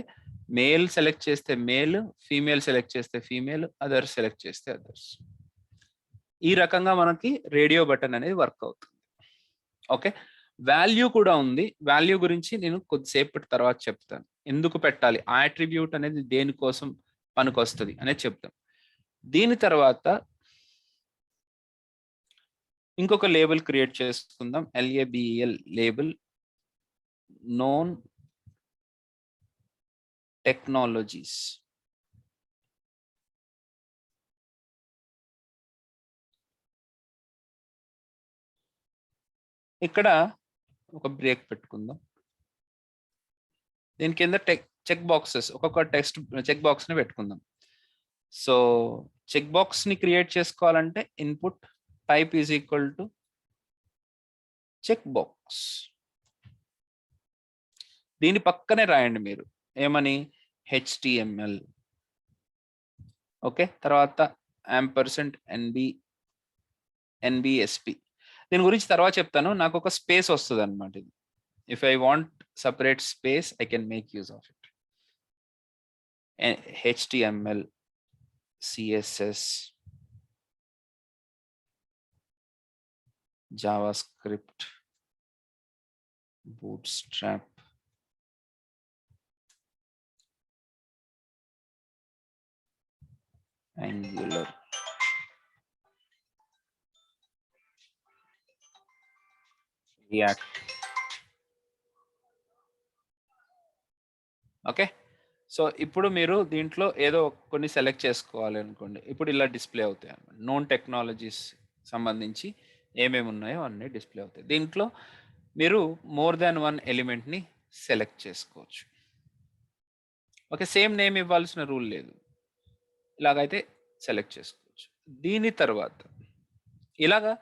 మేల్ సెలెక్ట్ చేస్తే మేల్, ఫీమేల్ సెలెక్ట్ చేస్తే ఫీమేల్, అదర్స్ సెలెక్ట్ చేస్తే అదర్స్. ఈ రకంగా మనకి రేడియో బటన్ అనేది వర్క్ అవుతుంది. ఓకే, వాల్యూ కూడా ఉంది. వాల్యూ గురించి నేను కొద్దిసేపటి తర్వాత చెప్తాను. ఎందుకు పెట్టాలి, ఆ అట్రిబ్యూట్ అనేది దేనికోసం పనికొస్తుంది అనేది చెప్తాం. దీని తర్వాత ఇంకొక లేబుల్ క్రియేట్ చేసుకుందాం. LABEL label known technologies. ఇక్కడ ఒక బ్రేక్ పెట్టుకుందాం. దీని కింద చెక్ బాక్సెస్, ఒక్కొక్క టెక్స్ట్ చెక్ బాక్స్ ని పెట్టుకుందాం. సో చెక్ బాక్స్ ని క్రియేట్ చేసుకోవాలంటే input type is equal to check box. దీని పక్కనే రాయండి మీరు ఏమని, HTML. ఓకే, తర్వాత యాంపర్సెంట్ NBSP. దీని గురించి తర్వాత చెప్తాను. నాకు ఒక స్పేస్ వస్తుంది అనమాట. ఇది if I want separate space I can make use of it. HTML, CSS, JavaScript, Bootstrap, Angular, React. Okay, so ఇప్పుడు మీరు దీంట్లో ఏదో కొన్ని సెలెక్ట్ చేసుకోవాలి అనుకోండి. ఇప్పుడు ఇలా డిస్ప్లే అవుతాయి అన్నమాట. నోన్ టెక్నాలజీస్ సంబంధించి ఏమేమి ఉన్నాయో అన్నీ డిస్ప్లే అవుతాయి. దీంట్లో మీరు మోర్ దాన్ వన్ ఎలిమెంట్ని సెలెక్ట్ చేసుకోవచ్చు. ఓకే, సేమ్ నేమ్ ఇవ్వాల్సిన రూల్ లేదు. ఇలాగైతే సెలెక్ట్ చేసుకోవచ్చు. దీని తర్వాత ఇలాగా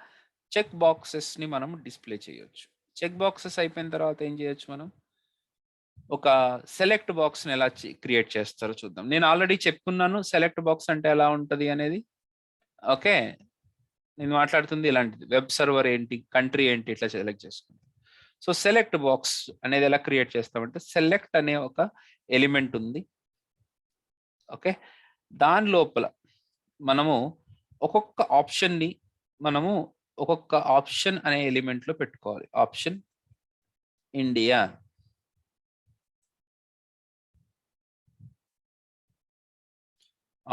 చెక్ బాక్సెస్ని మనం డిస్ప్లే చేయొచ్చు. చెక్ బాక్సెస్ అయిపోయిన తర్వాత ఏం చేయొచ్చు, మనం ఒక సెలెక్ట్ బాక్స్ని ఎలా క్రియేట్ చేస్తారో చూద్దాం. నేను ఆల్రెడీ చెప్పుకున్నాను సెలెక్ట్ బాక్స్ అంటే ఎలా ఉంటుంది అనేది. ఓకే, నేను మాట్లాడుతుంది ఇలాంటిది. వెబ్ సర్వర్ ఏంటి, కంట్రీ ఏంటి, ఇట్లా సెలెక్ట్ చేసుకుంటాం. సో సెలెక్ట్ బాక్స్ అనేది ఎలా క్రియేట్ చేస్తామంటే, సెలెక్ట్ అనే ఒక ఎలిమెంట్ ఉంది. ఓకే, దాని లోపల మనము ఒక్కొక్క ఆప్షన్ని మనము ఒక్కొక్క ఆప్షన్ అనే ఎలిమెంట్లో పెట్టుకోవాలి. ఆప్షన్ ఇండియా,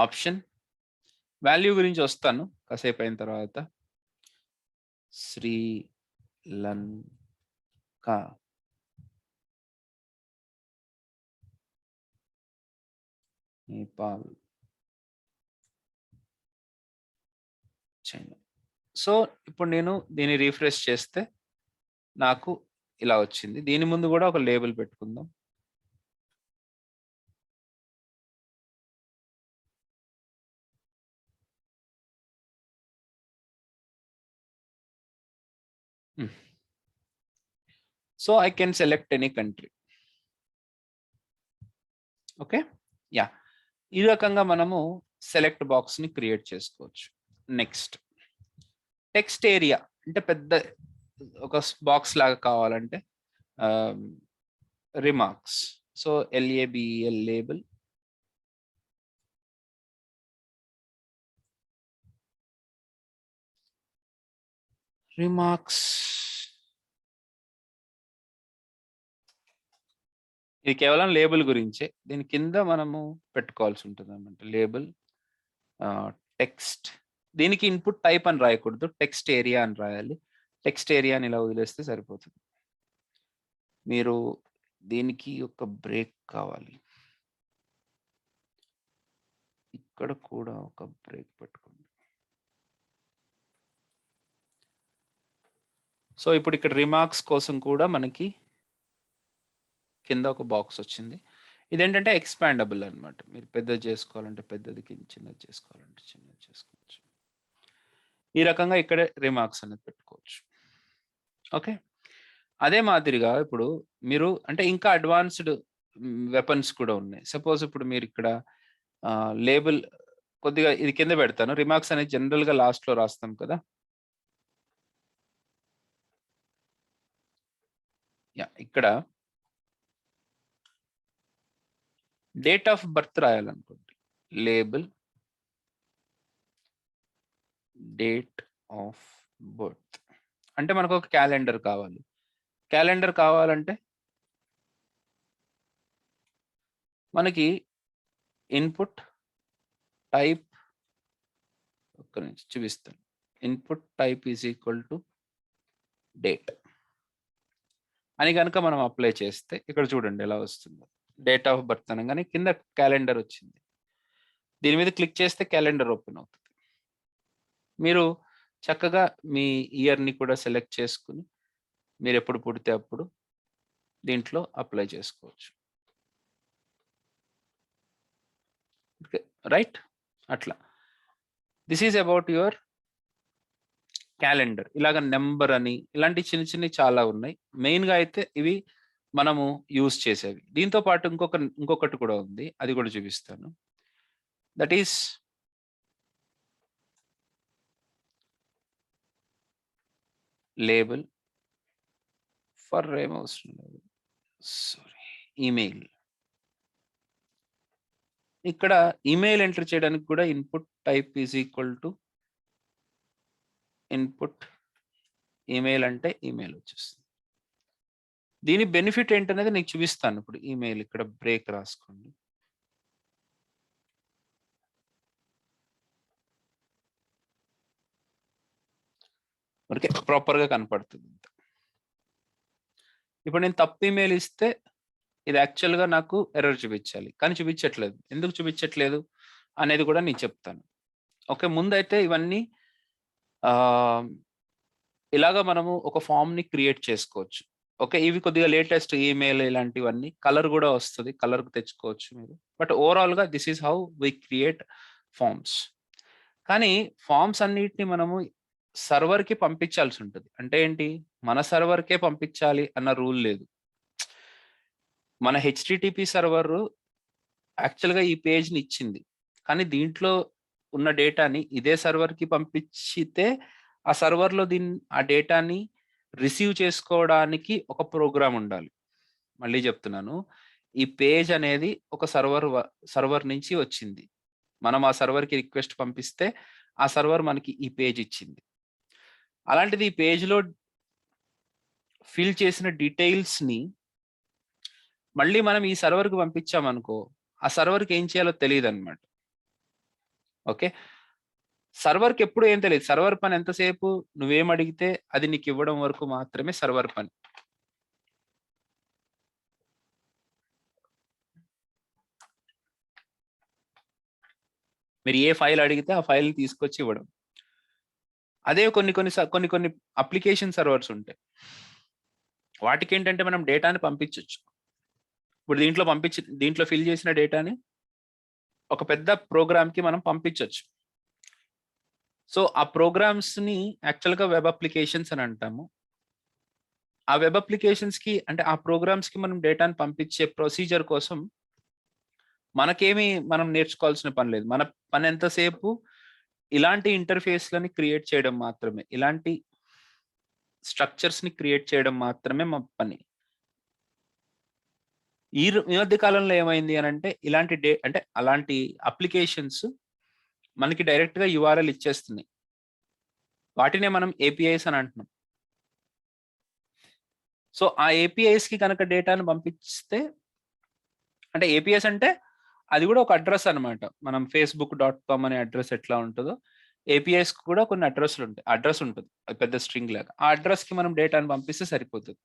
ఆప్షన్ వాల్యూ గురించి వస్తాను కాసేపు అయిన తర్వాత. శ్రీలంక, నేపాల్, చైనా. సో ఇప్పుడు నేను దీన్ని రీఫ్రెష్ చేస్తే నాకు ఇలా వచ్చింది. దీని ముందు కూడా ఒక లేబుల్ పెట్టుకుందాం. So I can select any country. Okay, yeah, ఈ రకంగా మనము సెలెక్ట్ బాక్స్ని క్రియేట్ చేసుకోవచ్చు. నెక్స్ట్ టెక్స్ట్ ఏరియా అంటే పెద్ద ఒక బాక్స్ లాగా కావాలంటే remarks. So LABEL, label, remarks. ఇది కేవలం లేబుల్ గురించే. దీని కింద మనము పెట్టుకోవాల్సి ఉంటుంది అన్నమాట. Label, text. దీనికి ఇన్పుట్ టైప్ అని రాయకూడదు, టెక్స్ట్ ఏరియా అని రాయాలి. టెక్స్ట్ ఏరియా అని ఇలా వదిలేస్తే సరిపోతుంది. మీరు దీనికి ఒక బ్రేక్ కావాలి, ఇక్కడ కూడా ఒక బ్రేక్ పెట్టుకోండి. సో ఇప్పుడు ఇక్కడ రిమార్క్స్ కోసం కూడా మనకి కింద ఒక బాక్స్ వచ్చింది. ఇదేంటంటే ఎక్స్పాండబుల్ అనమాట. మీరు పెద్దది చేసుకోవాలంటే పెద్దది, చిన్నది చేసుకోవాలంటే చిన్నది చేసుకోవచ్చు. ఈ రకంగా ఇక్కడ రిమార్క్స్ అనేది పెట్టుకోవచ్చు. ఓకే, అదే మాదిరిగా ఇప్పుడు మీరు అంటే ఇంకా అడ్వాన్స్డ్ వెపన్స్ కూడా ఉన్నాయి. సపోజ్ ఇప్పుడు మీరు ఇక్కడ లేబుల్ కొద్దిగా ఇది కింద పెడతాను. రిమార్క్స్ అనేది జనరల్గా లాస్ట్లో రాస్తాం కదా. యా, ఇక్కడ డేట్ ఆఫ్ బర్త్ రాయాలనుకోండి. లేబుల్ డేట్ ఆఫ్ బర్త్ అంటే మనకు ఒక క్యాలెండర్ కావాలి. క్యాలెండర్ కావాలంటే మనకి ఇన్పుట్ టైప్, ఒక్క నుంచి చూపిస్తాను. Input type is equal to date అని కనుక మనం అప్లై చేస్తే ఇక్కడ చూడండి ఎలా వస్తుందో. డేట్ ఆఫ్ బర్త్ అనగానే కింద క్యాలెండర్ వచ్చింది. దీని మీద క్లిక్ చేస్తే క్యాలెండర్ ఓపెన్ అవుతుంది. మీరు చక్కగా మీ ఇయర్ని కూడా సెలెక్ట్ చేసుకుని మీరు ఎప్పుడు పుడితే అప్పుడు దీంట్లో అప్లై చేసుకోవచ్చు. రైట్, అట్లా this is about your calendar. ఇలాగ నెంబర్ అని ఇలాంటి చిన్న చిన్నవి చాలా ఉన్నాయి. మెయిన్గా అయితే ఇవి మనము యూజ్ చేసేవి. దీంతో పాటు ఇంకొకటి కూడా ఉంది, అది కూడా చూపిస్తాను. దట్ ఈస్ లేబుల్ ఫర్ ఏమవసరం లేదు, సారీ, ఈమెయిల్. ఇక్కడ ఈమెయిల్ ఎంటర్ చేయడానికి కూడా input type is equal to input email అంటే ఈమెయిల్ వచ్చేస్తుంది. దీని బెనిఫిట్ ఏంటనేది నీకు చూపిస్తాను ఇప్పుడు. ఈమెయిల్ ఇక్కడ బ్రేక్ రాసుకోండి. ఓకే, ప్రాపర్గా కనపడుతుంది. ఇప్పుడు నేను తప్పు ఈమెయిల్ ఇస్తే ఇది యాక్చువల్గా నాకు ఎర్రర్ చూపించాలి, కానీ చూపించట్లేదు. ఎందుకు చూపించట్లేదు అనేది కూడా నేను చెప్తాను. ఓకే, ముందైతే ఇవన్నీ ఇలాగా మనము ఒక ఫామ్ని క్రియేట్ చేసుకోవచ్చు. ఓకే, ఇవి కొద్దిగా లేటెస్ట్ ఈమెయిల్, ఇలాంటివన్నీ కలర్ కూడా వస్తుంది, కలర్ తెచ్చుకోవచ్చు మీరు. బట్ ఓవరాల్గా this is how we create forms. కానీ ఫామ్స్ అన్నిటిని మనము సర్వర్కి పంపించాల్సి ఉంటుంది. అంటే ఏంటి, మన సర్వర్కే పంపించాలి అన్న రూల్ లేదు. మన హెచ్టిటిపి సర్వర్ యాక్చువల్గా ఈ పేజ్ని ఇచ్చింది, కానీ దీంట్లో ఉన్న డేటాని ఇదే సర్వర్కి పంపించితే ఆ సర్వర్లో ఆ డేటాని రిసీవ్ చేసుకోవడానికి ఒక ప్రోగ్రామ్ ఉండాలి. మళ్ళీ చెప్తున్నాను, ఈ పేజ్ అనేది ఒక సర్వర్ నుంచి వచ్చింది. మనం ఆ సర్వర్కి రిక్వెస్ట్ పంపిస్తే ఆ సర్వర్ మనకి ఈ పేజ్ ఇచ్చింది. అలాంటిది ఈ పేజ్లో ఫిల్ చేసిన డీటెయిల్స్ని మళ్ళీ మనం ఈ సర్వర్కి పంపించామనుకో, ఆ సర్వర్కి ఏం చేయాలో తెలియదు అనమాట. ఓకే, సర్వర్కి ఎప్పుడు ఏం తెలియదు. సర్వర్ పని ఎంతసేపు నువ్వేం అడిగితే అది నీకు ఇవ్వడం వరకు మాత్రమే సర్వర్ పని. మీరు ఏ ఫైల్ అడిగితే ఆ ఫైల్ని తీసుకొచ్చి ఇవ్వడం. అదే కొన్ని అప్లికేషన్ సర్వర్స్ ఉంటాయి, వాటికి ఏంటంటే మనం డేటాని పంపించవచ్చు. ఇప్పుడు దీంట్లో ఫిల్ చేసిన డేటాని ఒక పెద్ద ప్రోగ్రామ్కి మనం పంపించవచ్చు. సో ఆ ప్రోగ్రామ్స్ని యాక్చువల్గా వెబ్ అప్లికేషన్స్ అని అంటాము. ఆ వెబ్ అప్లికేషన్స్కి అంటే ఆ ప్రోగ్రామ్స్కి మనం డేటాని పంపించే ప్రొసీజర్ కోసం మనం నేర్చుకోవాల్సిన పని లేదు. మన పని ఎంతసేపు ఇలాంటి ఇంటర్ఫేస్లని క్రియేట్ చేయడం మాత్రమే, ఇలాంటి స్ట్రక్చర్స్ని క్రియేట్ చేయడం మాత్రమే మా పని. ఈ మధ్య కాలంలో ఏమైంది అని అంటే, అలాంటి అప్లికేషన్స్ మనకి డైరెక్ట్గా యూఆర్ఎల్ ఇచ్చేస్తున్నాయి. వాటినే మనం ఏపీఐస్ అని అంటున్నాం. సో ఆ ఏపీఐస్కి కనుక డేటాను పంపిస్తే, అంటే ఏపీఎస్ అంటే అది కూడా ఒక అడ్రస్ అనమాట. మనం facebook.com అనే అడ్రస్ ఎట్లా ఉంటుందో ఏపీఐస్ కూడా కొన్ని అడ్రస్ ఉంటుంది, అది పెద్ద స్ట్రింగ్ లాగా. ఆ అడ్రస్కి మనం డేటాను పంపిస్తే సరిపోతుంది.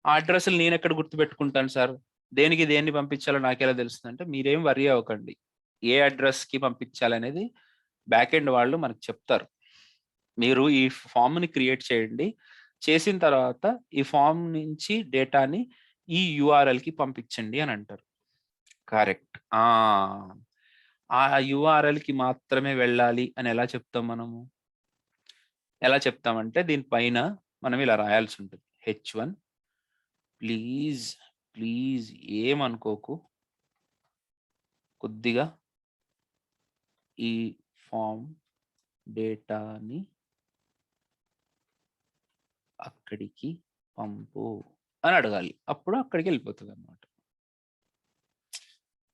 ఆ అడ్రస్లు నేను ఎక్కడ గుర్తుపెట్టుకుంటాను సార్, దేన్ని పంపించాలో నాకెలా తెలుస్తుంది అంటే, మీరేం వరీ అవ్వకండి. ఏ అడ్రస్కి పంపించాలనేది బ్యాక్ ఎండ్ వాళ్ళు మనకు చెప్తారు. మీరు ఈ ఫామ్ని క్రియేట్ చేయండి, చేసిన తర్వాత ఈ ఫామ్ నుంచి డేటాని ఈ యూఆర్ఎల్కి పంపించండి అని అంటారు. కరెక్ట్. ఆ యూఆర్ఎల్కి మాత్రమే వెళ్ళాలి అని ఎలా చెప్తాం మనము? ఎలా చెప్తామంటే, దీనిపైన మనం ఇలా రాయాల్సి ఉంటుంది, H1 ప్లీజ్ ఏమనుకోకు, కొద్దిగా ఈ ఫామ్ డేటాని అక్కడికి పంపు అని అడగాలి. అప్పుడు అక్కడికి వెళ్ళిపోతుంది అనమాట.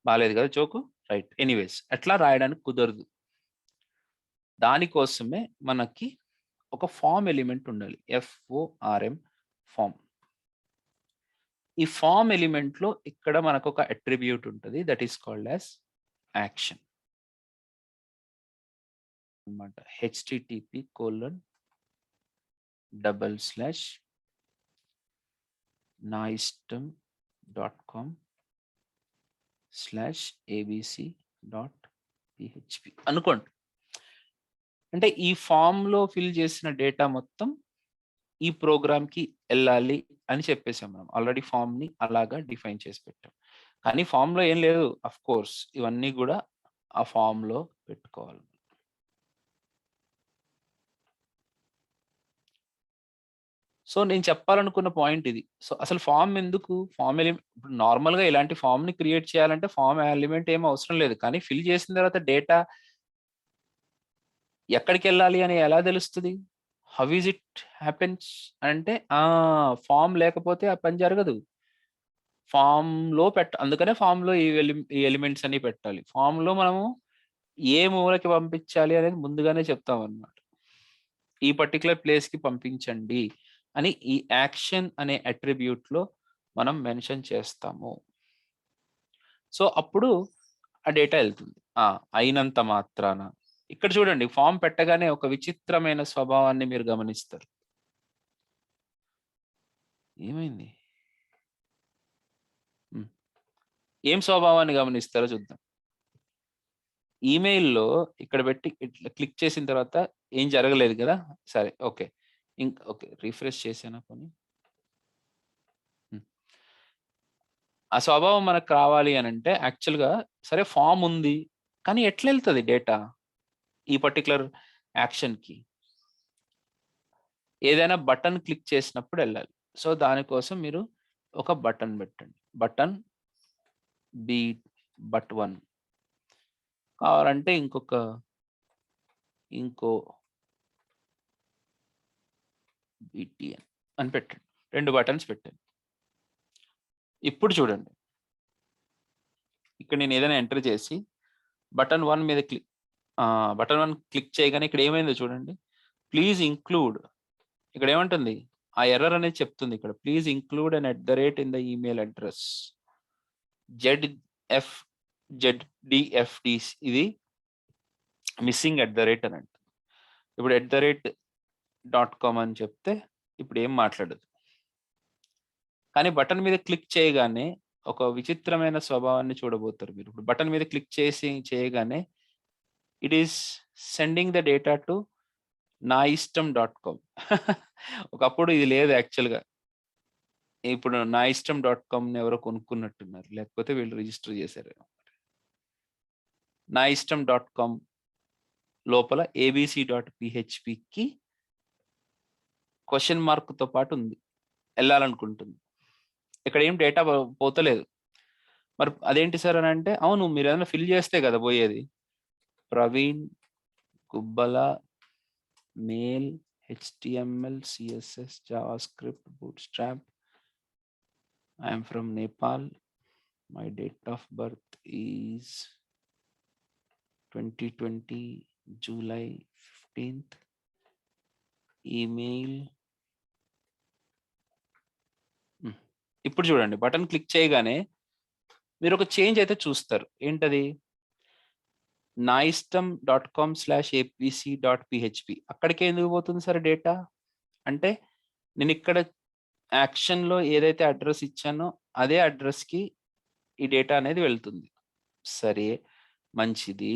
బాలేదు కదా జోకు? రైట్. ఎనీవేస్, అట్లా రాయడానికి కుదరదు. దానికోసమే మనకి ఒక ఫామ్ ఎలిమెంట్ ఉండాలి, FORM ఫామ్. ఈ ఫామ్ ఎలిమెంట్లో ఇక్కడ మనకు ఒక అట్రిబ్యూట్ ఉంటుంది, that is called as action అన్నమాట. http://naistum.com/abc.php అనుకోండి. అంటే ఈ ఫామ్ లో ఫిల్ చేసిన డేటా మొత్తం ఈ ప్రోగ్రామ్ కి వెళ్ళాలి అని చెప్పేసాం. మనం ఆల్రెడీ ఫామ్ ని అలాగా డిఫైన్ చేసి పెట్టాం. కానీ ఫామ్ లో ఏం లేదు, అఫ్ కోర్స్ ఇవన్నీ కూడా ఆ ఫామ్ లో పెట్టుకోవాలి. సో నేను చెప్పాలనుకున్న పాయింట్ ఇది. సో అసలు ఫామ్ ఎందుకు? ఫామ్ ఇప్పుడు నార్మల్‌గా ఇలాంటి ఫామ్‌ని క్రియేట్ చేయాలంటే ఫామ్ ఎలిమెంట్ ఏమి అవసరం లేదు. కానీ ఫిల్ చేసిన తర్వాత డేటా ఎక్కడికెళ్ళాలి అని ఎలా తెలుస్తది? హౌ ఈజ్ ఇట్ హ్యాపెన్స్ అంటే ఫామ్ లేకపోతే ఆ పని జరగదు. ఫామ్‌లో అందుకనే ఫామ్‌లో ఈ ఎలిమెంట్స్ అన్ని పెట్టాలి. ఫామ్‌లో మనము ఏ మూలకి పంపించాలి అనేది ముందుగానే చెప్తామన్నమాట. ఈ పర్టిక్యులర్ ప్లేస్‌కి పంపించండి అని ఈ యాక్షన్ అనే అట్రిబ్యూట్‌లో మనం మెన్షన్ చేస్తాము. సో అప్పుడు ఆ డేటా ఎళ్తుంది. అయినంత మాత్రాన. ఇక్కడ చూడండి ఫార్మ్ పెట్టగానే ఒక విచిత్రమైన స్వభావాన్ని మీరు గమనిస్తారు. ఏమైంది? ఏం స్వభావాన్ని గమనిస్తారో చూద్దాం. ఈమెయిల్‌లో ఇక్కడ పెట్టి ఇట్లా క్లిక్ చేసిన తర్వాత ఏం జరగలేదు కదా! సరే ఓకే. ఓకే. రిఫ్రెష్ చేశానా పోనీ? ఆ స్వభావం మనకు కావాలి అనంటే యాక్చువల్‌గా సరే ఫార్మ్ ఉంది. కానీ ఎట్లెళ్తది డేటా? ఈ పర్టిక్యులర్ యాక్షన్‌కి. ఏదైనా బటన్ క్లిక్ చేసినప్పుడు ఎళ్ళాలి. సో దానికోసం మీరు ఒక బటన్ పెట్టండి. బటన్ బట్1 కావాలంటే ఇంకో బీటీఎన్ అని పెట్టండి. 2 బటన్స్ పెట్టండి. ఇప్పుడు చూడండి. ఇక్కడ నేను ఏదైనా ఎంటర్ చేసి బటన్ 1 మీద బటన్ 1 క్లిక్ చేయగానే ఇక్కడ ఏమైందో చూడండి. ప్లీజ్ ఇంక్లూడ్ ఇక్కడ ఏమంటుంది? ఆ ఎర్రర్ అనేది చెప్తుంది ఇక్కడ. Please include in the email address. ZDFDs ఇది మిస్సింగ్ @ అని అంటుంది. ఇప్పుడు @.com అని చెప్తే ఇప్పుడు ఏం మాట్లాడదు. కానీ బటన్ మీద క్లిక్ చేయగానే ఒక విచిత్రమైన స్వభావాన్ని చూడబోతారు మీరు. ఇప్పుడు బటన్ మీద క్లిక్ చేయగానే it is sending the data to naistam.com. ఒకప్పుడు ఇది లేదు యాక్చువల్‌గా. ఇప్పుడు naistam.comని ఎవరో కొనుక్కున్నట్టున్నారు. లేకపోతే వీళ్ళు రిజిస్టర్ చేశారు. naistam.com లోపల abc.phpకి క్వెషన్ మార్క్‌తో పాటు ఉంది. ఎళ్ళాలనుకుంటుంది. ఇక్కడ ఏం డేటా పోతలేదు. మరి అదేంటి సార్ అని అంటే, అవును మీరు ఏదైనా ఫిల్ చేస్తే కదా పోయేది. ప్రవీణ్ గుబ్బల mail HTML, CSS, JavaScript, Bootstrap. I am from Nepal. My date of birth is 2020 July 15th. Email. ఇప్పుడు చూడండి బటన్ క్లిక్ చేయగానే మీరు ఒక చేంజ్ అయితే చూస్తారు. ఏంటది? naistam.com/apc.php అక్కడికే ఎందుకు పోతుంది సార్ డేటా? అంటే నేను ఇక్కడ యాక్షన్‌లో ఏదైతే అడ్రస్ ఇచ్చానో అదే అడ్రస్‌కి ఈ డేటా అనేది వెళ్తుంది. సరే మంచిది.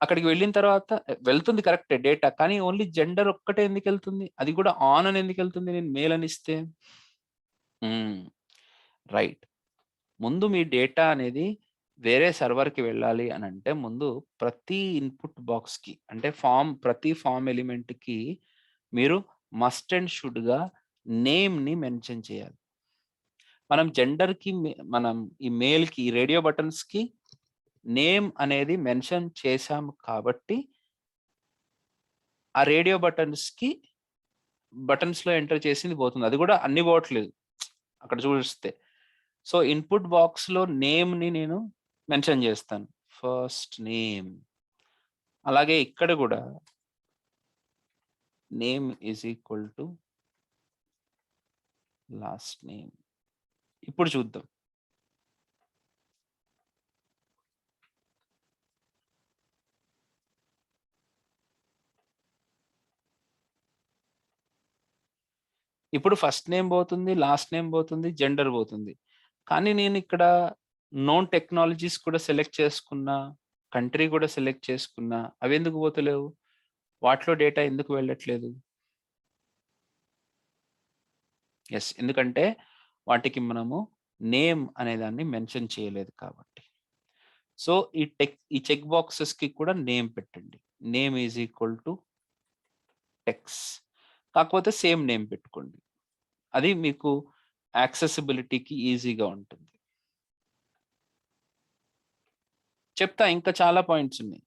అక్కడికి వెళ్ళిన తర్వాత వెళ్తుంది కరెక్టే డేటా. కానీ ఓన్లీ జెండర్ ఒక్కటే ఎందుకెళ్తుంది? అది కూడా ఆన్ అని ఎందుకెళ్తుంది నేను మెయిల్ అని ఇస్తే? రైట్. ముందు మీ డేటా అనేది వేరే సర్వర్‌కి వెళ్ళాలి అనంటే ముందు ప్రతి ఇన్‌పుట్ బాక్స్‌కి అంటే ప్రతి ఫార్మ్ ఎలిమెంట్‌కి మీరు మస్ట్ అండ్ షుడ్‌గా నేమ్‌ని మెన్షన్ చేయాలి. మనం జెండర్‌కి మనం ఈ మెయిల్‌కి ఈ రేడియో బటన్స్‌కి నేమ్ అనేది మెన్షన్ చేశాము కాబట్టి ఆ రేడియో బటన్స్‌లో ఎంటర్ చేసింది పోతుంది. అది కూడా అన్ని పోవట్లేదు. అక్కడ చూస్తే. సో ఇన్‌పుట్ బాక్స్‌లో నేమ్‌ని నేను మెన్షన్ చేస్తాను. First name. అలాగే ఇక్కడ కూడా నేమ్ = లాస్ట్ నేమ్. ఇప్పుడు చూద్దాం. ఇప్పుడు ఫస్ట్ నేమ్ పోతుంది, లాస్ట్ నేమ్ పోతుంది, జెండర్ పోతుంది. కానీ నేను ఇక్కడ నోన్ టెక్నాలజీస్ కూడా సెలెక్ట్ చేసుకున్నా, కంట్రీ కూడా సెలెక్ట్ చేసుకున్నా అవి ఎందుకు పోతలేవు? వాటిలో డేటా ఎందుకు వెళ్ళట్లేదు? ఎందుకంటే వాటికి మనము నేమ్ అనే దాన్ని మెన్షన్ చేయలేదు కాబట్టి. సో ఈ చెక్ బాక్సెస్‌కి కూడా నేమ్ పెట్టండి. నేమ్ = టెక్స్, కాకపోతే సేమ్ నేమ్ పెట్టుకోండి. అది మీకు యాక్సెసిబిలిటీకి ఈజీగా ఉంటుంది. చెప్తా, ఇంకా చాలా పాయింట్స్ ఉన్నాయి.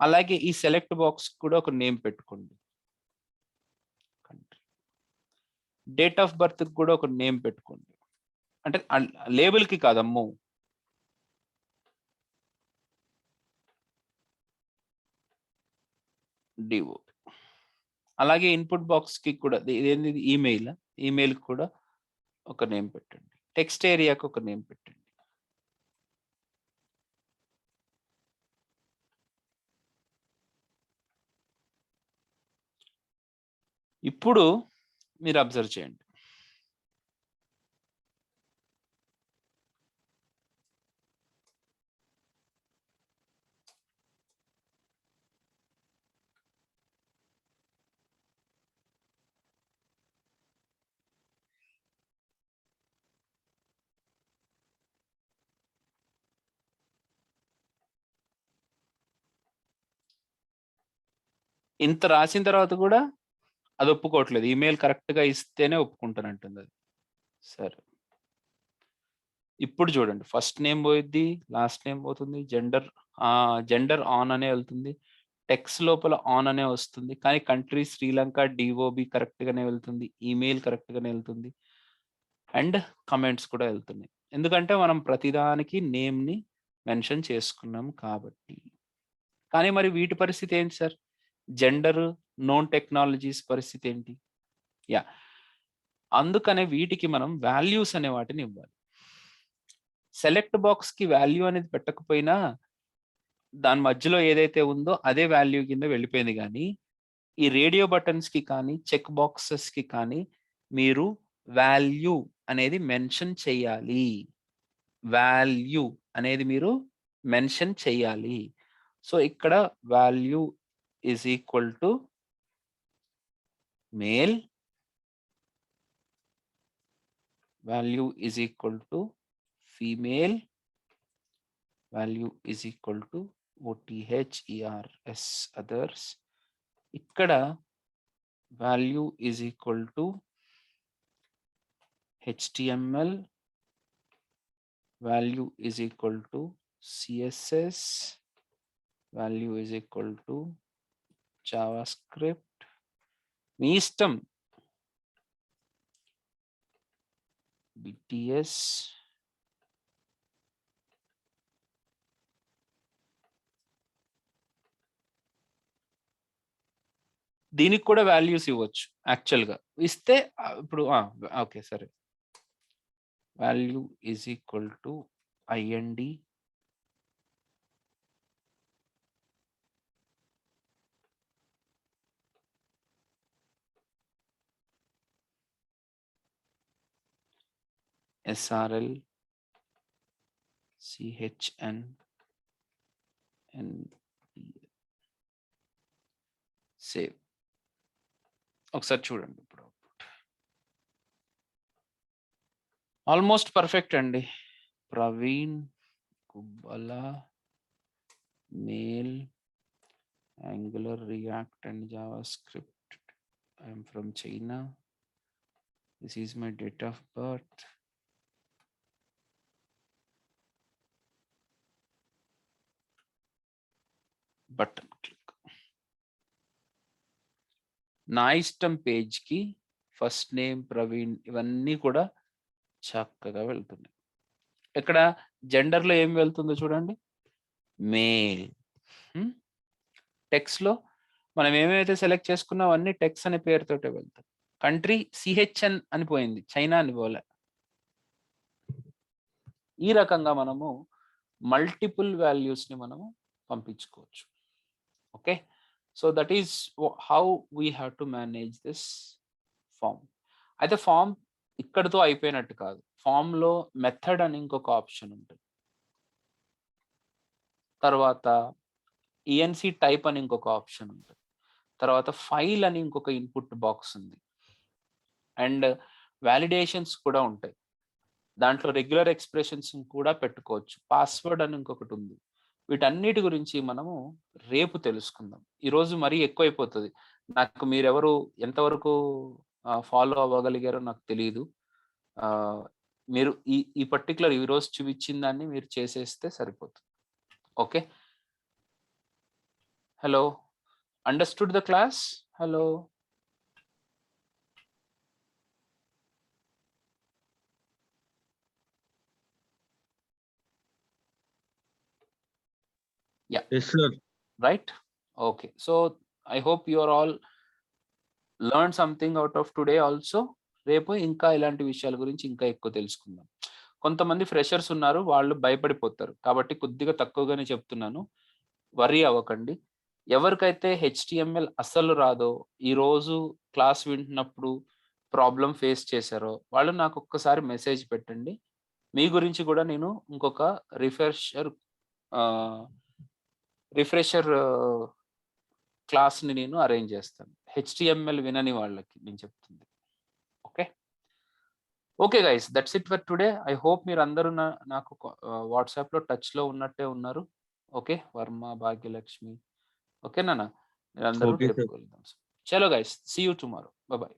అలాగే ఈ సెలెక్ట్ బాక్స్ కూడా ఒక నేమ్ పెట్టుకోండి. కంట్రీ, డేట్ ఆఫ్ బర్త్ కూడా ఒక నేమ్ పెట్టుకోండి. అంటే లేబుల్కి కాదమ్మో, డిఓ. అలాగే ఇన్పుట్ బాక్స్ కి కూడా ఇదేంది, ఈమెయిల్ కూడా ఒక నేమ్ పెట్టండి. టెక్స్ట్ ఏరియాకి ఒక నేమ్ పెట్టండి. ఇప్పుడు మీరు అబ్జర్వ్ చేయండి. ఇంత రాసిన తర్వాత కూడా అది ఒప్పుకోవట్లేదు. ఈమెయిల్ కరెక్ట్గా ఇస్తేనే ఒప్పుకుంటానంటుంది అది. సరే, ఇప్పుడు చూడండి, ఫస్ట్ నేమ్ పోయిద్ది, లాస్ట్ నేమ్ పోతుంది, జెండర్ ఆన్ అనే వెళ్తుంది, టెక్స్ట్ లోపల ఆన్ అనే వస్తుంది, కానీ కంట్రీ శ్రీలంక, డిఓబి కరెక్ట్ గానే వెళ్తుంది, ఈమెయిల్ కరెక్ట్ గానే వెళ్తుంది, అండ్ కమెంట్స్ కూడా వెళ్తున్నాయి. ఎందుకంటే మనం ప్రతిదానికి నేమ్ ని మెన్షన్ చేసుకున్నాం కాబట్టి. కానీ మరి వీటి పరిస్థితి ఏంటి సార్? జెండర్, నోన్ టెక్నాలజీస్ పరిస్థితి ఏంటి? యా, అందుకనే వీటికి మనం వాల్యూస్ అనే వాటిని ఇవ్వాలి. సెలెక్ట్ బాక్స్ కి వాల్యూ అనేది పెట్టకపోయినా దాని మధ్యలో ఏదైతే ఉందో అదే వాల్యూ కింద వెళ్ళిపోయింది. కానీ ఈ రేడియో బటన్స్ కి కానీ చెక్ బాక్సెస్ కి కానీ మీరు వాల్యూ అనేది మెన్షన్ చేయాలి. వాల్యూ అనేది మీరు మెన్షన్ చేయాలి. సో ఇక్కడ value is equal to male, value is equal to female, value is equal to OTHERS others. ఇక్కడ value is equal to HTML, value is equal to CSS, value is equal to JavaScript. మీ ఇష్టం. BTS, దీనికి కూడా values ఇవ్వచ్చు. యాక్చువల్గా ఇస్తే ఇప్పుడు okay సరే, value is equal to IND, SRL, CHN, save. ఒకసారి చూడండి, ఇప్పుడు ఆల్మోస్ట్ పర్ఫెక్ట్ అండి. Praveen Kubbala, male, Angular, React and JavaScript. I am from China. This is my date of birth. Button click. నా ఇష్టం పేజ్ కి ఫస్ట్ నేమ్ ప్రవీణ్ ఇవన్నీ కూడా చక్కగా వెళ్తున్నాయి. ఇక్కడ జెండర్ లో ఏం వెళ్తుందో చూడండి, మేల్. టెక్స్ట్ లో మనం ఏమైతే సెలెక్ట్ చేసుకున్నాం అన్ని టెక్స్ట్ అనే పేరుతోటే వెళ్తాయి. కంట్రీ CHN అని పోయింది, చైనా అని పోలే. ఈ రకంగా మనము మల్టిపుల్ వాల్యూస్ ని మనము పంపించుకోవచ్చు. Okay, so that is how we have to manage this form. అయితే ఫామ్ ఇక్కడితో అయిపోయినట్టు కాదు. ఫామ్ లో మెథడ్ అని ఇంకొక ఆప్షన్ ఉంటుంది, తర్వాత ENC టైప్ అని ఇంకొక ఆప్షన్ ఉంటుంది, తర్వాత ఫైల్ అని ఇంకొక ఇన్పుట్ బాక్స్ ఉంది, అండ్ వాలిడేషన్స్ కూడా ఉంటాయి. దాంట్లో రెగ్యులర్ ఎక్స్ప్రెషన్స్ కూడా పెట్టుకోవచ్చు, పాస్వర్డ్ అని ఇంకొకటి ఉంది. వీటన్నిటి గురించి మనము రేపు తెలుసుకుందాం. ఈరోజు మరీ ఎక్కువైపోతుంది. నాకు మీరెవరు ఎంతవరకు ఫాలో అవ్వగలిగారో నాకు తెలీదు. మీరు ఈ పర్టిక్యులర్ ఈరోజు చూపించిన దాన్ని మీరు చేసేస్తే సరిపోతుంది. Okay. Hello, understood the class? Hello. Yeah.
Yes, sir.
Right? Okay. So I hope you are all learned something out of today also. రేపు ఇంకా ఇలాంటి విషయాల గురించి ఇంకా ఎక్కువ తెలుసుకుందాం. కొంతమంది ఫ్రెషర్స్ ఉన్నారు, వాళ్ళు భయపడిపోతారు. కాబట్టి కొద్దిగా తక్కువగానే చెప్తున్నాను. వరీ అవ్వకండి. ఎవరికైతే HTML అస్సలు రాదో, ఈరోజు క్లాస్ వింటున్నప్పుడు ప్రాబ్లం ఫేస్ చేశారో వాళ్ళు నాకు ఒక్కసారి మెసేజ్ పెట్టండి. మీ గురించి కూడా నేను ఇంకొక రిఫ్రెషర్ క్లాస్‌ని నేను అరేంజ్ చేస్తాను. HTML వినని వాళ్ళకి నేను చెప్తుంది. Okay. Okay guys, that's it for today. I hope మీరందరూ నాకు వాట్సాప్‌లో టచ్‌లో ఉన్నట్టే ఉన్నారు. ఓకే. వర్మ, భాగ్యలక్ష్మి. ఓకేనా? మీరందరూ
Okay,
రేపు
sir.
కలుద్దాం. చలో guys, see you tomorrow. Bye by.